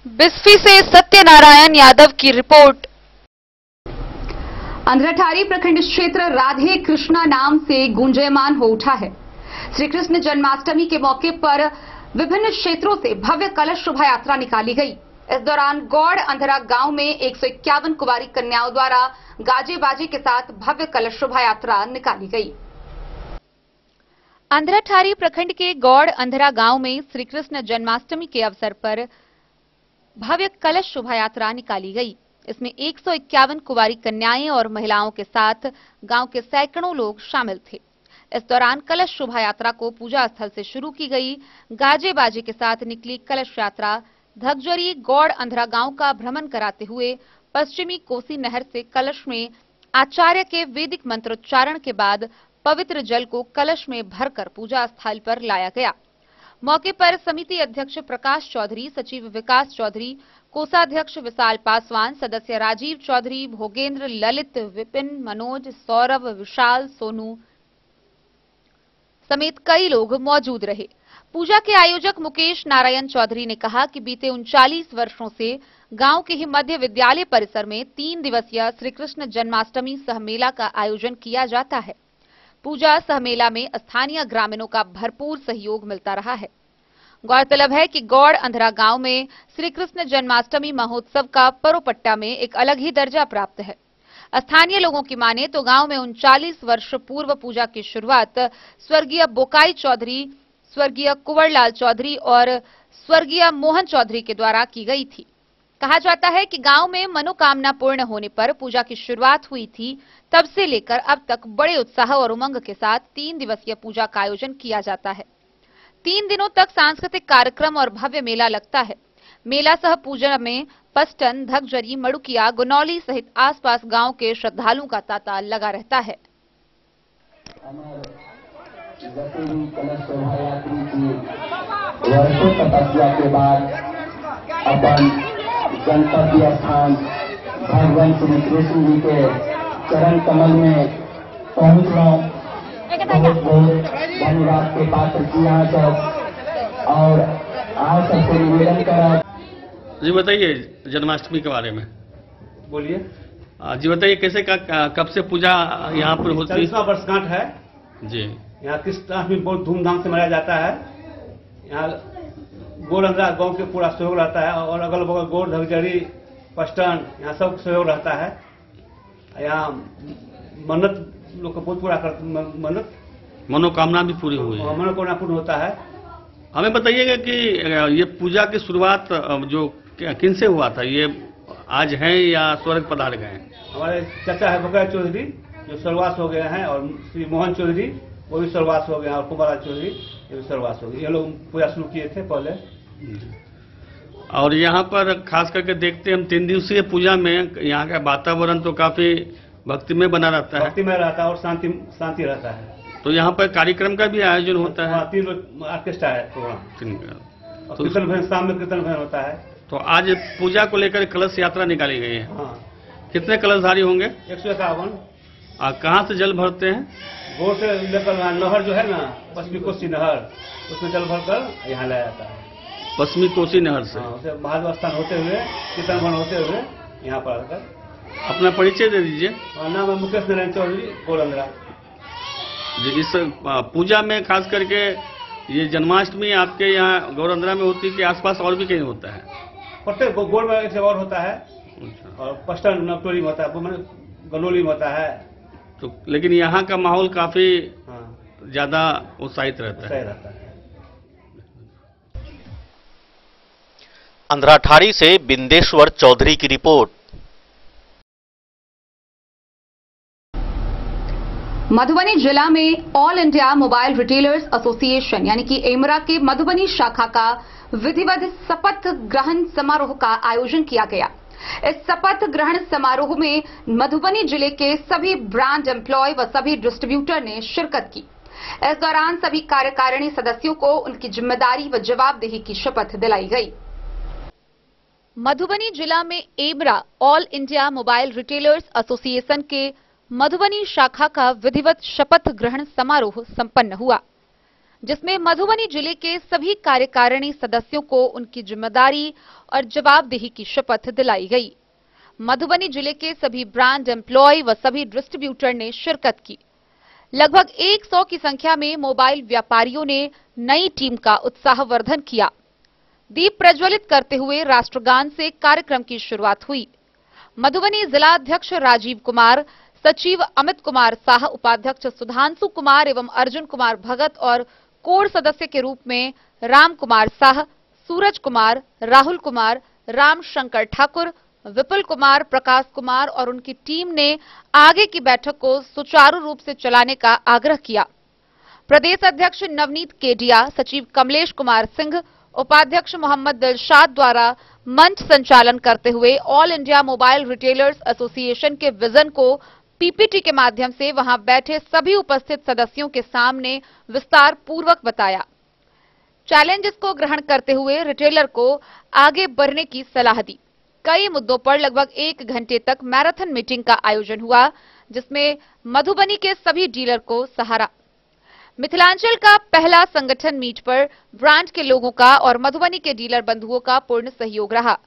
बिस्फी से सत्यनारायण यादव की रिपोर्ट। अंधराठारी प्रखंड क्षेत्र राधे कृष्णा नाम से गुंजयमान हो उठा है। श्री कृष्ण जन्माष्टमी के मौके पर विभिन्न क्षेत्रों से भव्य कलश शोभा यात्रा निकाली गई। इस दौरान गौड़ अंधरा गांव में 151 कुंवारी कन्याओं द्वारा गाजे बाजे के साथ भव्य कलश शोभा यात्रा निकाली गई। अंधराठारी प्रखंड के गौड़ अंधरा गांव में श्री कृष्ण जन्माष्टमी के अवसर पर भव्य कलश शोभा यात्रा निकाली गई। इसमें 151 कुंवारी कन्याएं और महिलाओं के साथ गांव के सैकड़ों लोग शामिल थे। इस दौरान कलश शोभा यात्रा को पूजा स्थल से शुरू की गई। गाजे बाजे के साथ निकली कलश यात्रा धगजरी गौड़ अंधरा गांव का भ्रमण कराते हुए पश्चिमी कोसी नहर से कलश में आचार्य के वैदिक मंत्रोच्चारण के बाद पवित्र जल को कलश में भरकर पूजा स्थल पर लाया गया। मौके पर समिति अध्यक्ष प्रकाश चौधरी, सचिव विकास चौधरी, कोषाध्यक्ष विशाल पासवान, सदस्य राजीव चौधरी, भोगेंद्र, ललित, विपिन, मनोज, सौरभ, विशाल, सोनू समेत कई लोग मौजूद रहे। पूजा के आयोजक मुकेश नारायण चौधरी ने कहा कि बीते 39 वर्षों से गांव के ही मध्य विद्यालय परिसर में 3 दिवसीय श्री कृष्ण जन्माष्टमी सहमेला का आयोजन किया जाता है। पूजा सहमेला में स्थानीय ग्रामीणों का भरपूर सहयोग मिलता रहा है। गौरतलब है कि गौड़ अंधरा गांव में श्री कृष्ण जन्माष्टमी महोत्सव का परोपट्टा में एक अलग ही दर्जा प्राप्त है। स्थानीय लोगों की माने तो गांव में 39 वर्ष पूर्व पूजा की शुरुआत स्वर्गीय बोकाई चौधरी, स्वर्गीय कुंवरलाल चौधरी और स्वर्गीय मोहन चौधरी के द्वारा की गई थी। कहा जाता है कि गांव में मनोकामना पूर्ण होने पर पूजा की शुरुआत हुई थी। तब से लेकर अब तक बड़े उत्साह और उमंग के साथ 3 दिवसीय पूजा का आयोजन किया जाता है। 3 दिनों तक सांस्कृतिक कार्यक्रम और भव्य मेला लगता है। मेला सह पूजा में पस्टन, धगजरी, मड़ुकिया, गुनौली सहित आसपास गांव के श्रद्धालुओं का तांता लगा रहता है। कलश शोभा यात्री की वर्षों तपस्या के बाद अपन गंतव्य स्थान भगवान श्री कृष्ण जी के चरण कमल में पहुंच रहा हूँ। बहुत बहुत धन्यवाद के पात्र जी यहाँ सब और आज सबसे निवेदन करा। जी बताइए जन्माष्टमी के बारे में। बोलिए जी बताइए कैसे कब से पूजा यहाँ पर होती है? 40वां वर्षगांठ है जी। यहाँ कृष्णाष्टमी बहुत धूमधाम से मनाया जाता है। यहाँ गोरंदा गांव के पूरा सहयोग रहता है और अगल बगल गोर धगजरी पष्टन यहाँ सब सहयोग रहता है। यहाँ मन्नत लोग को बहुत पूरा कर मन्नत मनोकामना भी पूरी हुई है। मनोकामना पूर्ण होता है। हमें बताइएगा कि ये पूजा की शुरुआत जो किन से हुआ था? ये आज है या स्वर्ग पधार गए? हमारे चाचा है बकरा चौधरी जो स्वर्गवास हो गए हैं और श्री मोहन चौधरी वो भी स्वर्गवास हो गए हैं और कुमारा चौधरी ये भी स्वर्गवास हो गए। ये लोग पूजा शुरू किए थे पहले। और यहाँ पर खास करके देखते हैं हम 3 दिवसीय पूजा में यहाँ का वातावरण तो काफी भक्तिमय बना रहता है। भक्तिमय रहता है और शांति रहता है। तो यहाँ पर कार्यक्रम का भी आयोजन होता है। 3 ऑर्केस्ट्रा है प्रोग्राम। तो कीर्तन भजन शाम में कीर्तन भजन होता है। तो आज पूजा को लेकर कलश यात्रा निकाली गई है। हाँ। कितने कलशधारी होंगे? 151। कहाँ से जल भरते हैं? गोर से लेकर नहर जो है ना पश्चिमी कोसी नहर उसमें जल भरकर यहाँ लाया जाता है। पश्चिमी कोसी नहर से? उसे महादेव स्थान होते हुए कीर्तन भवन होते हुए यहाँ पर आकर। अपना परिचय दे दीजिए। नाम है मुकेश नारायण चौधरी गोरंदरा। जी। इस पूजा में खास करके ये जन्माष्टमी आपके यहाँ गौरंदरा में होती है कि आसपास और भी कहीं होता है? प्रत्येक गोर में एक जगह और होता है और पष्टन नवटोली में होता है, गनौली में होता है। तो लेकिन यहाँ का माहौल काफी ज्यादा उत्साहित रहता है। अंधराठाड़ी से बिंदेश्वर चौधरी की रिपोर्ट। मधुबनी जिला में all India mobile retailers association यानी कि एमरा के मधुबनी शाखा का विधिवत शपथ ग्रहण समारोह का आयोजन किया गया। इस शपथ ग्रहण समारोह में मधुबनी जिले के सभी ब्रांड एम्प्लॉय व सभी डिस्ट्रीब्यूटर ने शिरकत की। इस दौरान सभी कार्यकारिणी सदस्यों को उनकी जिम्मेदारी व जवाबदेही की शपथ दिलाई गई। मधुबनी जिला में AIMRA all India mobile retailers association के मधुबनी शाखा का विधिवत शपथ ग्रहण समारोह संपन्न हुआ, जिसमें मधुबनी जिले के सभी कार्यकारिणी सदस्यों को उनकी जिम्मेदारी और जवाबदेही की शपथ दिलाई गई। मधुबनी जिले के सभी ब्रांड एम्प्लॉय व सभी डिस्ट्रीब्यूटर ने शिरकत की। लगभग 100 की संख्या में मोबाइल व्यापारियों ने नई टीम का उत्साहवर्धन किया। दीप प्रज्वलित करते हुए राष्ट्रगान से कार्यक्रम की शुरुआत हुई। मधुबनी जिलाध्यक्ष राजीव कुमार, सचिव अमित कुमार शाह, उपाध्यक्ष सुधांशु कुमार एवं अर्जुन कुमार भगत और कोर सदस्य के रूप में राम कुमार शाह, सूरज कुमार, राहुल कुमार, राम शंकर ठाकुर, विपुल कुमार, प्रकाश कुमार और उनकी टीम ने आगे की बैठक को सुचारू रूप से चलाने का आग्रह किया। प्रदेश अध्यक्ष नवनीत केडिया, सचिव कमलेश कुमार सिंह, उपाध्यक्ष मोहम्मद दिलशाद द्वारा मंच संचालन करते हुए all India mobile retailers association के विजन को पीपीटी के माध्यम से वहां बैठे सभी उपस्थित सदस्यों के सामने विस्तार पूर्वक बताया। चैलेंजेस को ग्रहण करते हुए रिटेलर को आगे बढ़ने की सलाह दी। कई मुद्दों पर लगभग 1 घंटे तक मैराथन मीटिंग का आयोजन हुआ, जिसमें मधुबनी के सभी डीलर को सहारा। मिथिलांचल का पहला संगठन मीट पर ब्रांड के लोगों का और मधुबनी के डीलर बंधुओं का पूर्ण सहयोग रहा।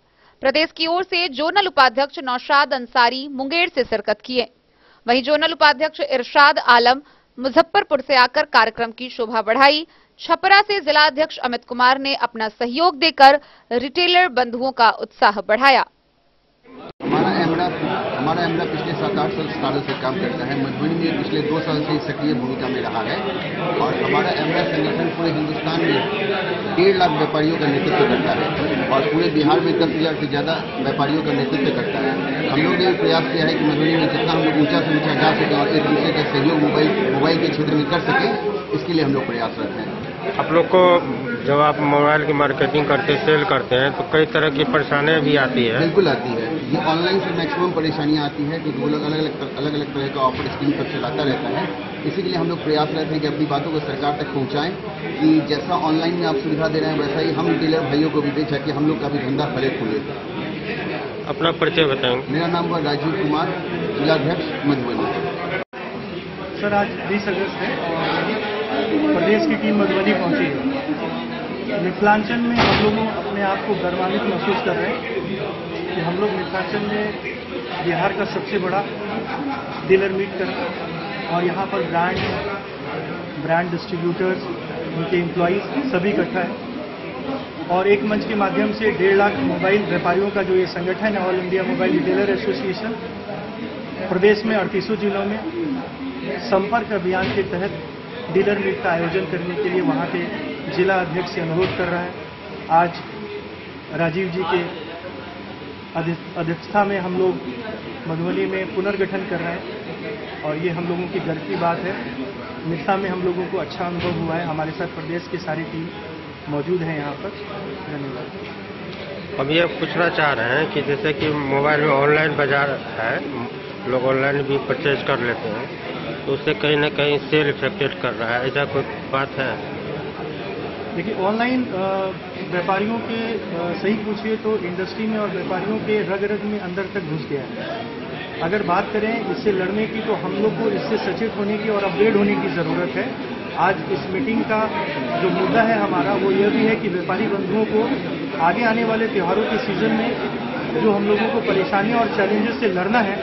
प्रदेश की ओर से जोनल उपाध्यक्ष नौशाद अंसारी मुंगेर से शिरकत किए। वहीं जोनल उपाध्यक्ष इरशाद आलम मुजफ्फरपुर से आकर कार्यक्रम की शोभा बढ़ाई। छपरा से जिलाध्यक्ष अमित कुमार ने अपना सहयोग देकर रिटेलर बंधुओं का उत्साह बढ़ाया। हमारा एमरा पिछले 7-8 सालों से काम करता है। मधुबनी में पिछले 2 साल से सक्रिय भूमिका में रहा है और हमारा एमरा संगठन पूरे हिंदुस्तान में 1.5 लाख व्यापारियों का नेतृत्व करता है और पूरे बिहार में 10,000 से ज्यादा व्यापारियों का नेतृत्व करता है। हम लोग ने प्रयास किया है कि मधुबनी में जितना हम लोग ऊंचा से ऊंचा जा सके और एक दूसरे का सहयोग मोबाइल के क्षेत्र में कर सके, इसके लिए हम लोग प्रयासरत हैं। आप लोग को जब आप मोबाइल की मार्केटिंग करते सेल करते हैं तो कई तरह की परेशानियां भी आती है। बिल्कुल आती है, ये ऑनलाइन से मैक्सिमम परेशानियां आती है क्योंकि वो लोग अलग अलग तरह का ऑफर स्कीम पर चलाता रहता है। इसी के लिए हम लोग प्रयास रहते हैं कि अपनी बातों को सरकार तक पहुंचाएं कि जैसा ऑनलाइन में आप सुविधा दे रहे हैं वैसा ही हम रिटेलर भाइयों को भी दें, ताकि हम लोग का भी धंधा फले फूले। अपना परिचय बताएंगे। मेरा नाम हुआ राजीव कुमार, जिलाध्यक्ष मधुबनी। सर आज 20 अगस्त है और प्रदेश की टीम मधुबनी पहुंची है। मिथिलांचल में हम लोग अपने आप को गर्वान्वित महसूस कर रहे हैं कि हम लोग मिथिलांचल में बिहार का सबसे बड़ा डीलर मीट कर रहे हैं और यहाँ पर ब्रांड डिस्ट्रीब्यूटर्स, उनके एम्प्लॉइज सभी इकट्ठा है और एक मंच के माध्यम से 1.5 लाख मोबाइल व्यापारियों का जो ये संगठन है all India mobile retailer association, प्रदेश में 38 जिलों में संपर्क अभियान के तहत डीलर मीट का आयोजन करने के लिए वहाँ के जिला अध्यक्ष से अनुरोध कर रहा है। आज राजीव जी के अध्यक्षता में हम लोग मधुबनी में पुनर्गठन कर रहे हैं और ये हम लोगों की गर्व की बात है। मिथिला में हम लोगों को अच्छा अनुभव हुआ है, हमारे साथ प्रदेश की सारी टीम मौजूद है यहाँ पर। धन्यवाद। अब ये पूछना चाह रहे हैं कि जैसे कि मोबाइल में ऑनलाइन बाजार है, लोग ऑनलाइन भी परचेज कर लेते हैं, तो उससे कहीं ना कहीं सेल इफेक्टेड कर रहा है, ऐसा कोई बात है? देखिए ऑनलाइन व्यापारियों के सही पूछिए तो इंडस्ट्री में और व्यापारियों के रग रग में अंदर तक घुस गया है। अगर बात करें इससे लड़ने की तो हम लोग को इससे सचेत होने की और अपग्रेड होने की ज़रूरत है। आज इस मीटिंग का जो मुद्दा है हमारा वो यह भी है कि व्यापारी बंधुओं को आगे आने वाले त्योहारों के सीजन में जो हम लोगों को परेशानी और चैलेंजेस से लड़ना है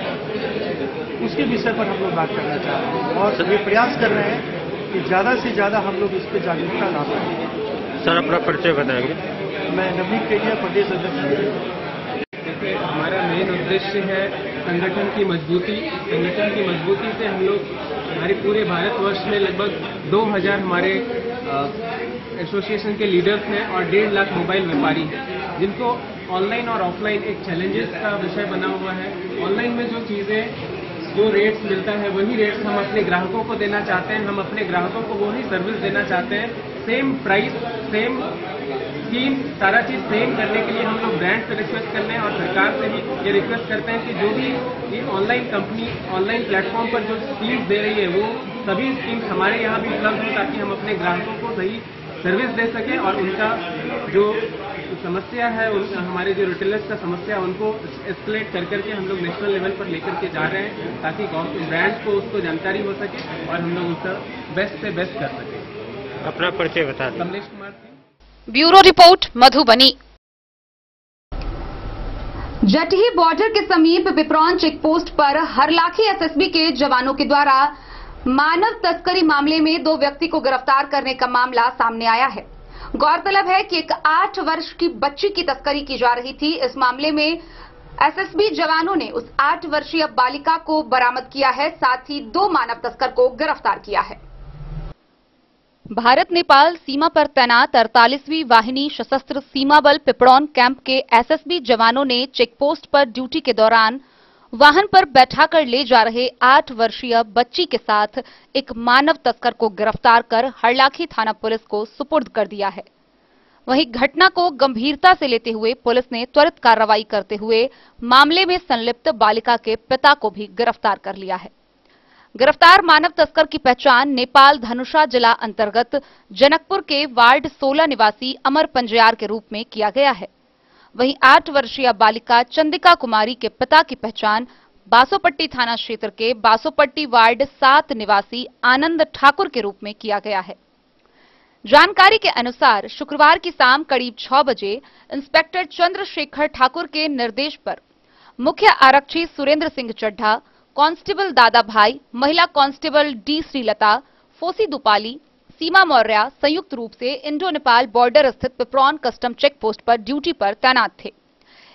उसके विषय पर हम लोग बात करना चाह रहे हैं और ये प्रयास कर रहे हैं कि ज़्यादा से ज़्यादा हम लोग इस पर जागरूकता ला पाएं। सर अपना परिचय बताएंगे। मैं नवनीत केडिया, प्रदेश अध्यक्ष। देखिए हमारा मेन उद्देश्य है संगठन की मजबूती। संगठन की मजबूती से हम लोग हमारे पूरे भारतवर्ष में लगभग 2000 हमारे एसोसिएशन के लीडर्स हैं और 1.5 लाख मोबाइल व्यापारी हैं जिनको ऑनलाइन और ऑफलाइन एक चैलेंजेस का विषय बना हुआ है। ऑनलाइन में जो रेट्स मिलता है वही रेट्स हम अपने ग्राहकों को देना चाहते हैं, हम अपने ग्राहकों को वही सर्विस देना चाहते हैं, सेम प्राइस, सेम स्कीम, सारा चीज सेम करने के लिए हम लोग ब्रांड से रिक्वेस्ट कर रहे हैं और सरकार से भी ये रिक्वेस्ट करते हैं कि जो भी ये ऑनलाइन कंपनी ऑनलाइन प्लेटफॉर्म पर जो स्कीम्स दे रही है वो सभी स्कीम्स हमारे यहाँ भी उपलब्ध हो ताकि हम अपने ग्राहकों को सही सर्विस दे सकें और उनका जो समस्या है हमारे जो रिटेलर्स का समस्या उनको एस्केलेट कर करके हम लोग नेशनल लेवल पर लेकर के जा रहे हैं ताकि ब्रांड्स को उसको जानकारी हो सके और हम लोग उसका बेस्ट से बेस्ट कर सकें। अपना परिचय बता दें। Kamlesh Kumar, bureau report Madhubani. Jatahi border के समीप पिपरौन चेक पोस्ट पर हरलाखी एसएसबी के जवानों के द्वारा मानव तस्करी मामले में 2 व्यक्ति को गिरफ्तार करने का मामला सामने आया है। गौरतलब है कि एक 8 वर्ष की बच्ची की तस्करी की जा रही थी। इस मामले में एसएसबी जवानों ने उस 8 वर्षीय बालिका को बरामद किया है, साथ ही 2 मानव तस्कर को गिरफ्तार किया है। भारत नेपाल सीमा पर तैनात 48वीं वाहिनी सशस्त्र सीमा बल पिपरौन कैंप के एसएसबी जवानों ने चेकपोस्ट पर ड्यूटी के दौरान वाहन पर बैठाकर ले जा रहे 8 वर्षीय बच्ची के साथ एक मानव तस्कर को गिरफ्तार कर हरलाखी थाना पुलिस को सुपुर्द कर दिया है। वहीं घटना को गंभीरता से लेते हुए पुलिस ने त्वरित कार्रवाई करते हुए मामले में संलिप्त बालिका के पिता को भी गिरफ्तार कर लिया है। गिरफ्तार मानव तस्कर की पहचान नेपाल धनुषा जिला अंतर्गत जनकपुर के वार्ड 16 निवासी अमर पंजयार के रूप में किया गया है। वहीं 8 वर्षीय बालिका चंदिका कुमारी के पिता की पहचान बासोपट्टी थाना क्षेत्र के बासोपट्टी वार्ड 7 निवासी आनंद ठाकुर के रूप में किया गया है। जानकारी के अनुसार शुक्रवार की शाम करीब 6 बजे इंस्पेक्टर चंद्रशेखर ठाकुर के निर्देश पर मुख्य आरक्षी सुरेंद्र सिंह चड्ढा, कांस्टेबल दादा भाई, महिला कांस्टेबल डी श्रीलता, फोसी दुपाली, सीमा मौर्य संयुक्त रूप से इंडो नेपाल बॉर्डर स्थित पिपरौन कस्टम चेक पोस्ट पर ड्यूटी पर तैनात थे।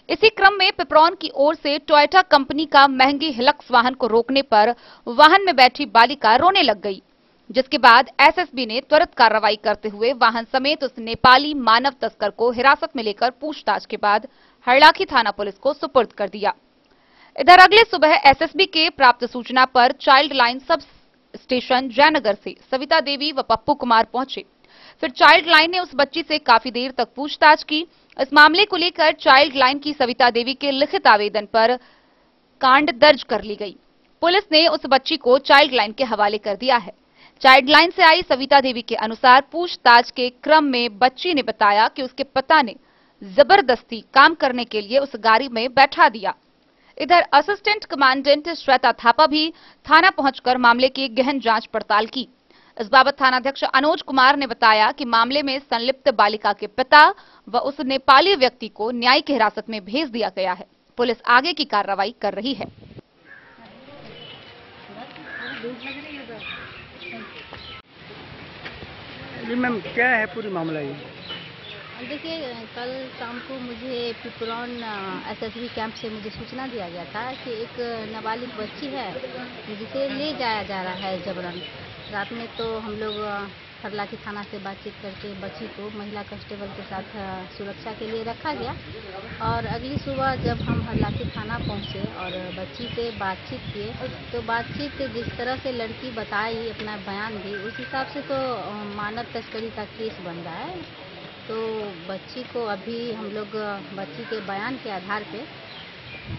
इसी क्रम में पिपरौन की ओर से टोयोटा कंपनी का महंगी हिलक्स वाहन को रोकने पर वाहन में बैठी बालिका रोने लग गई, जिसके बाद एसएसबी ने त्वरित कार्रवाई करते हुए वाहन समेत उस नेपाली मानव तस्कर को हिरासत में लेकर पूछताछ के बाद हरलाखी थाना पुलिस को सुपुर्द कर दिया। इधर अगले सुबह एसएसबी के प्राप्त सूचना पर child line sub station Jaynagar से सविता देवी व पप्पू कुमार पहुंचे। फिर चाइल्ड लाइन ने उस बच्ची से काफी देर तक पूछताछ की। इस मामले को लेकर चाइल्ड लाइन की सविता देवी के लिखित आवेदन पर कांड दर्ज कर ली गई। पुलिस ने उस बच्ची को चाइल्ड लाइन के हवाले कर दिया है। चाइल्ड लाइन से आई सविता देवी के अनुसार पूछताछ के क्रम में बच्ची ने बताया कि उसके पिता ने जबरदस्ती काम करने के लिए उस गाड़ी में बैठा दिया। इधर असिस्टेंट कमांडेंट श्वेता थापा भी थाना पहुंचकर मामले की गहन जांच पड़ताल की। इस बाबत थानाध्यक्ष अनुज कुमार ने बताया कि मामले में संलिप्त बालिका के पिता व उस नेपाली व्यक्ति को न्यायिक हिरासत में भेज दिया गया है। पुलिस आगे की कार्रवाई कर रही है। जी मैम, क्या है पूरी मामला ये? देखिए, कल शाम को मुझे पिपरौन एसएसबी कैंप से मुझे सूचना दिया गया था कि एक नाबालिग बच्ची है जिसे ले जाया जा रहा है जबरन। रात में तो हम लोग हरलाखी थाना से बातचीत करके बच्ची को महिला कांस्टेबल के साथ सुरक्षा के लिए रखा गया और अगली सुबह जब हम हरलाखी थाना पहुंचे और बच्ची से बातचीत किए तो बातचीत जिस तरह से लड़की बताई, अपना बयान दी, उस हिसाब से तो मानव तस्करी का केस बन रहा है। तो बच्ची को अभी हम लोग बच्ची के बयान के आधार पे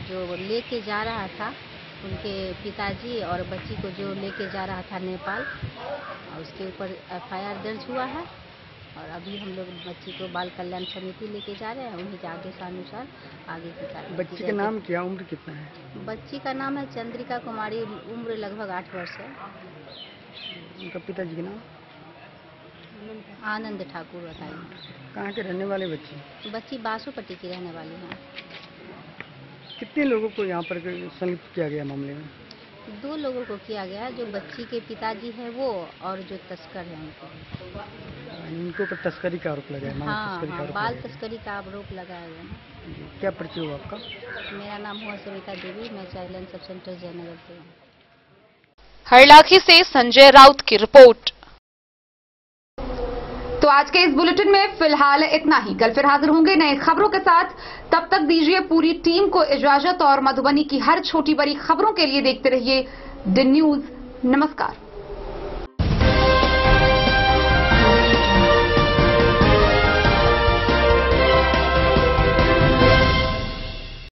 जो लेके जा रहा था उनके पिताजी और बच्ची को जो लेके जा रहा था नेपाल, उसके ऊपर एफआईआर दर्ज हुआ है और अभी हम लोग बच्ची को बाल कल्याण समिति लेके जा रहे हैं। उन्हीं के आदेश अनुसार आगे की कार्रवाई। बच्ची का नाम क्या, उम्र कितना है? बच्ची का नाम है चंद्रिका कुमारी, उम्र लगभग 8 वर्ष है। उनका पिताजी का नाम? आनंद ठाकुर बताइए। कहाँ के रहने वाले बच्ची? बच्ची बासुपट्टी की रहने वाली है। कितने लोगों को यहाँ पर संलिप्त किया गया मामले में? 2 लोगों को किया गया, जो बच्ची के पिताजी है वो और जो तस्कर है इनको ऊपर तस्करी का आरोप लगाया? हाँ, बाल तस्करी का आरोप लगाया गया है। क्या परिचय हुआ आपका? मेरा नाम हुआ सविता देवी, मैं child line sub centre Jaynagar से हूँ। हरलाखी से संजय राउत की रिपोर्ट। तो आज के इस बुलेटिन में फिलहाल इतना ही। कल फिर हाजिर होंगे नए खबरों के साथ। तब तक दीजिए पूरी टीम को इजाजत और मधुबनी की हर छोटी बड़ी खबरों के लिए देखते रहिए डी न्यूज। नमस्कार।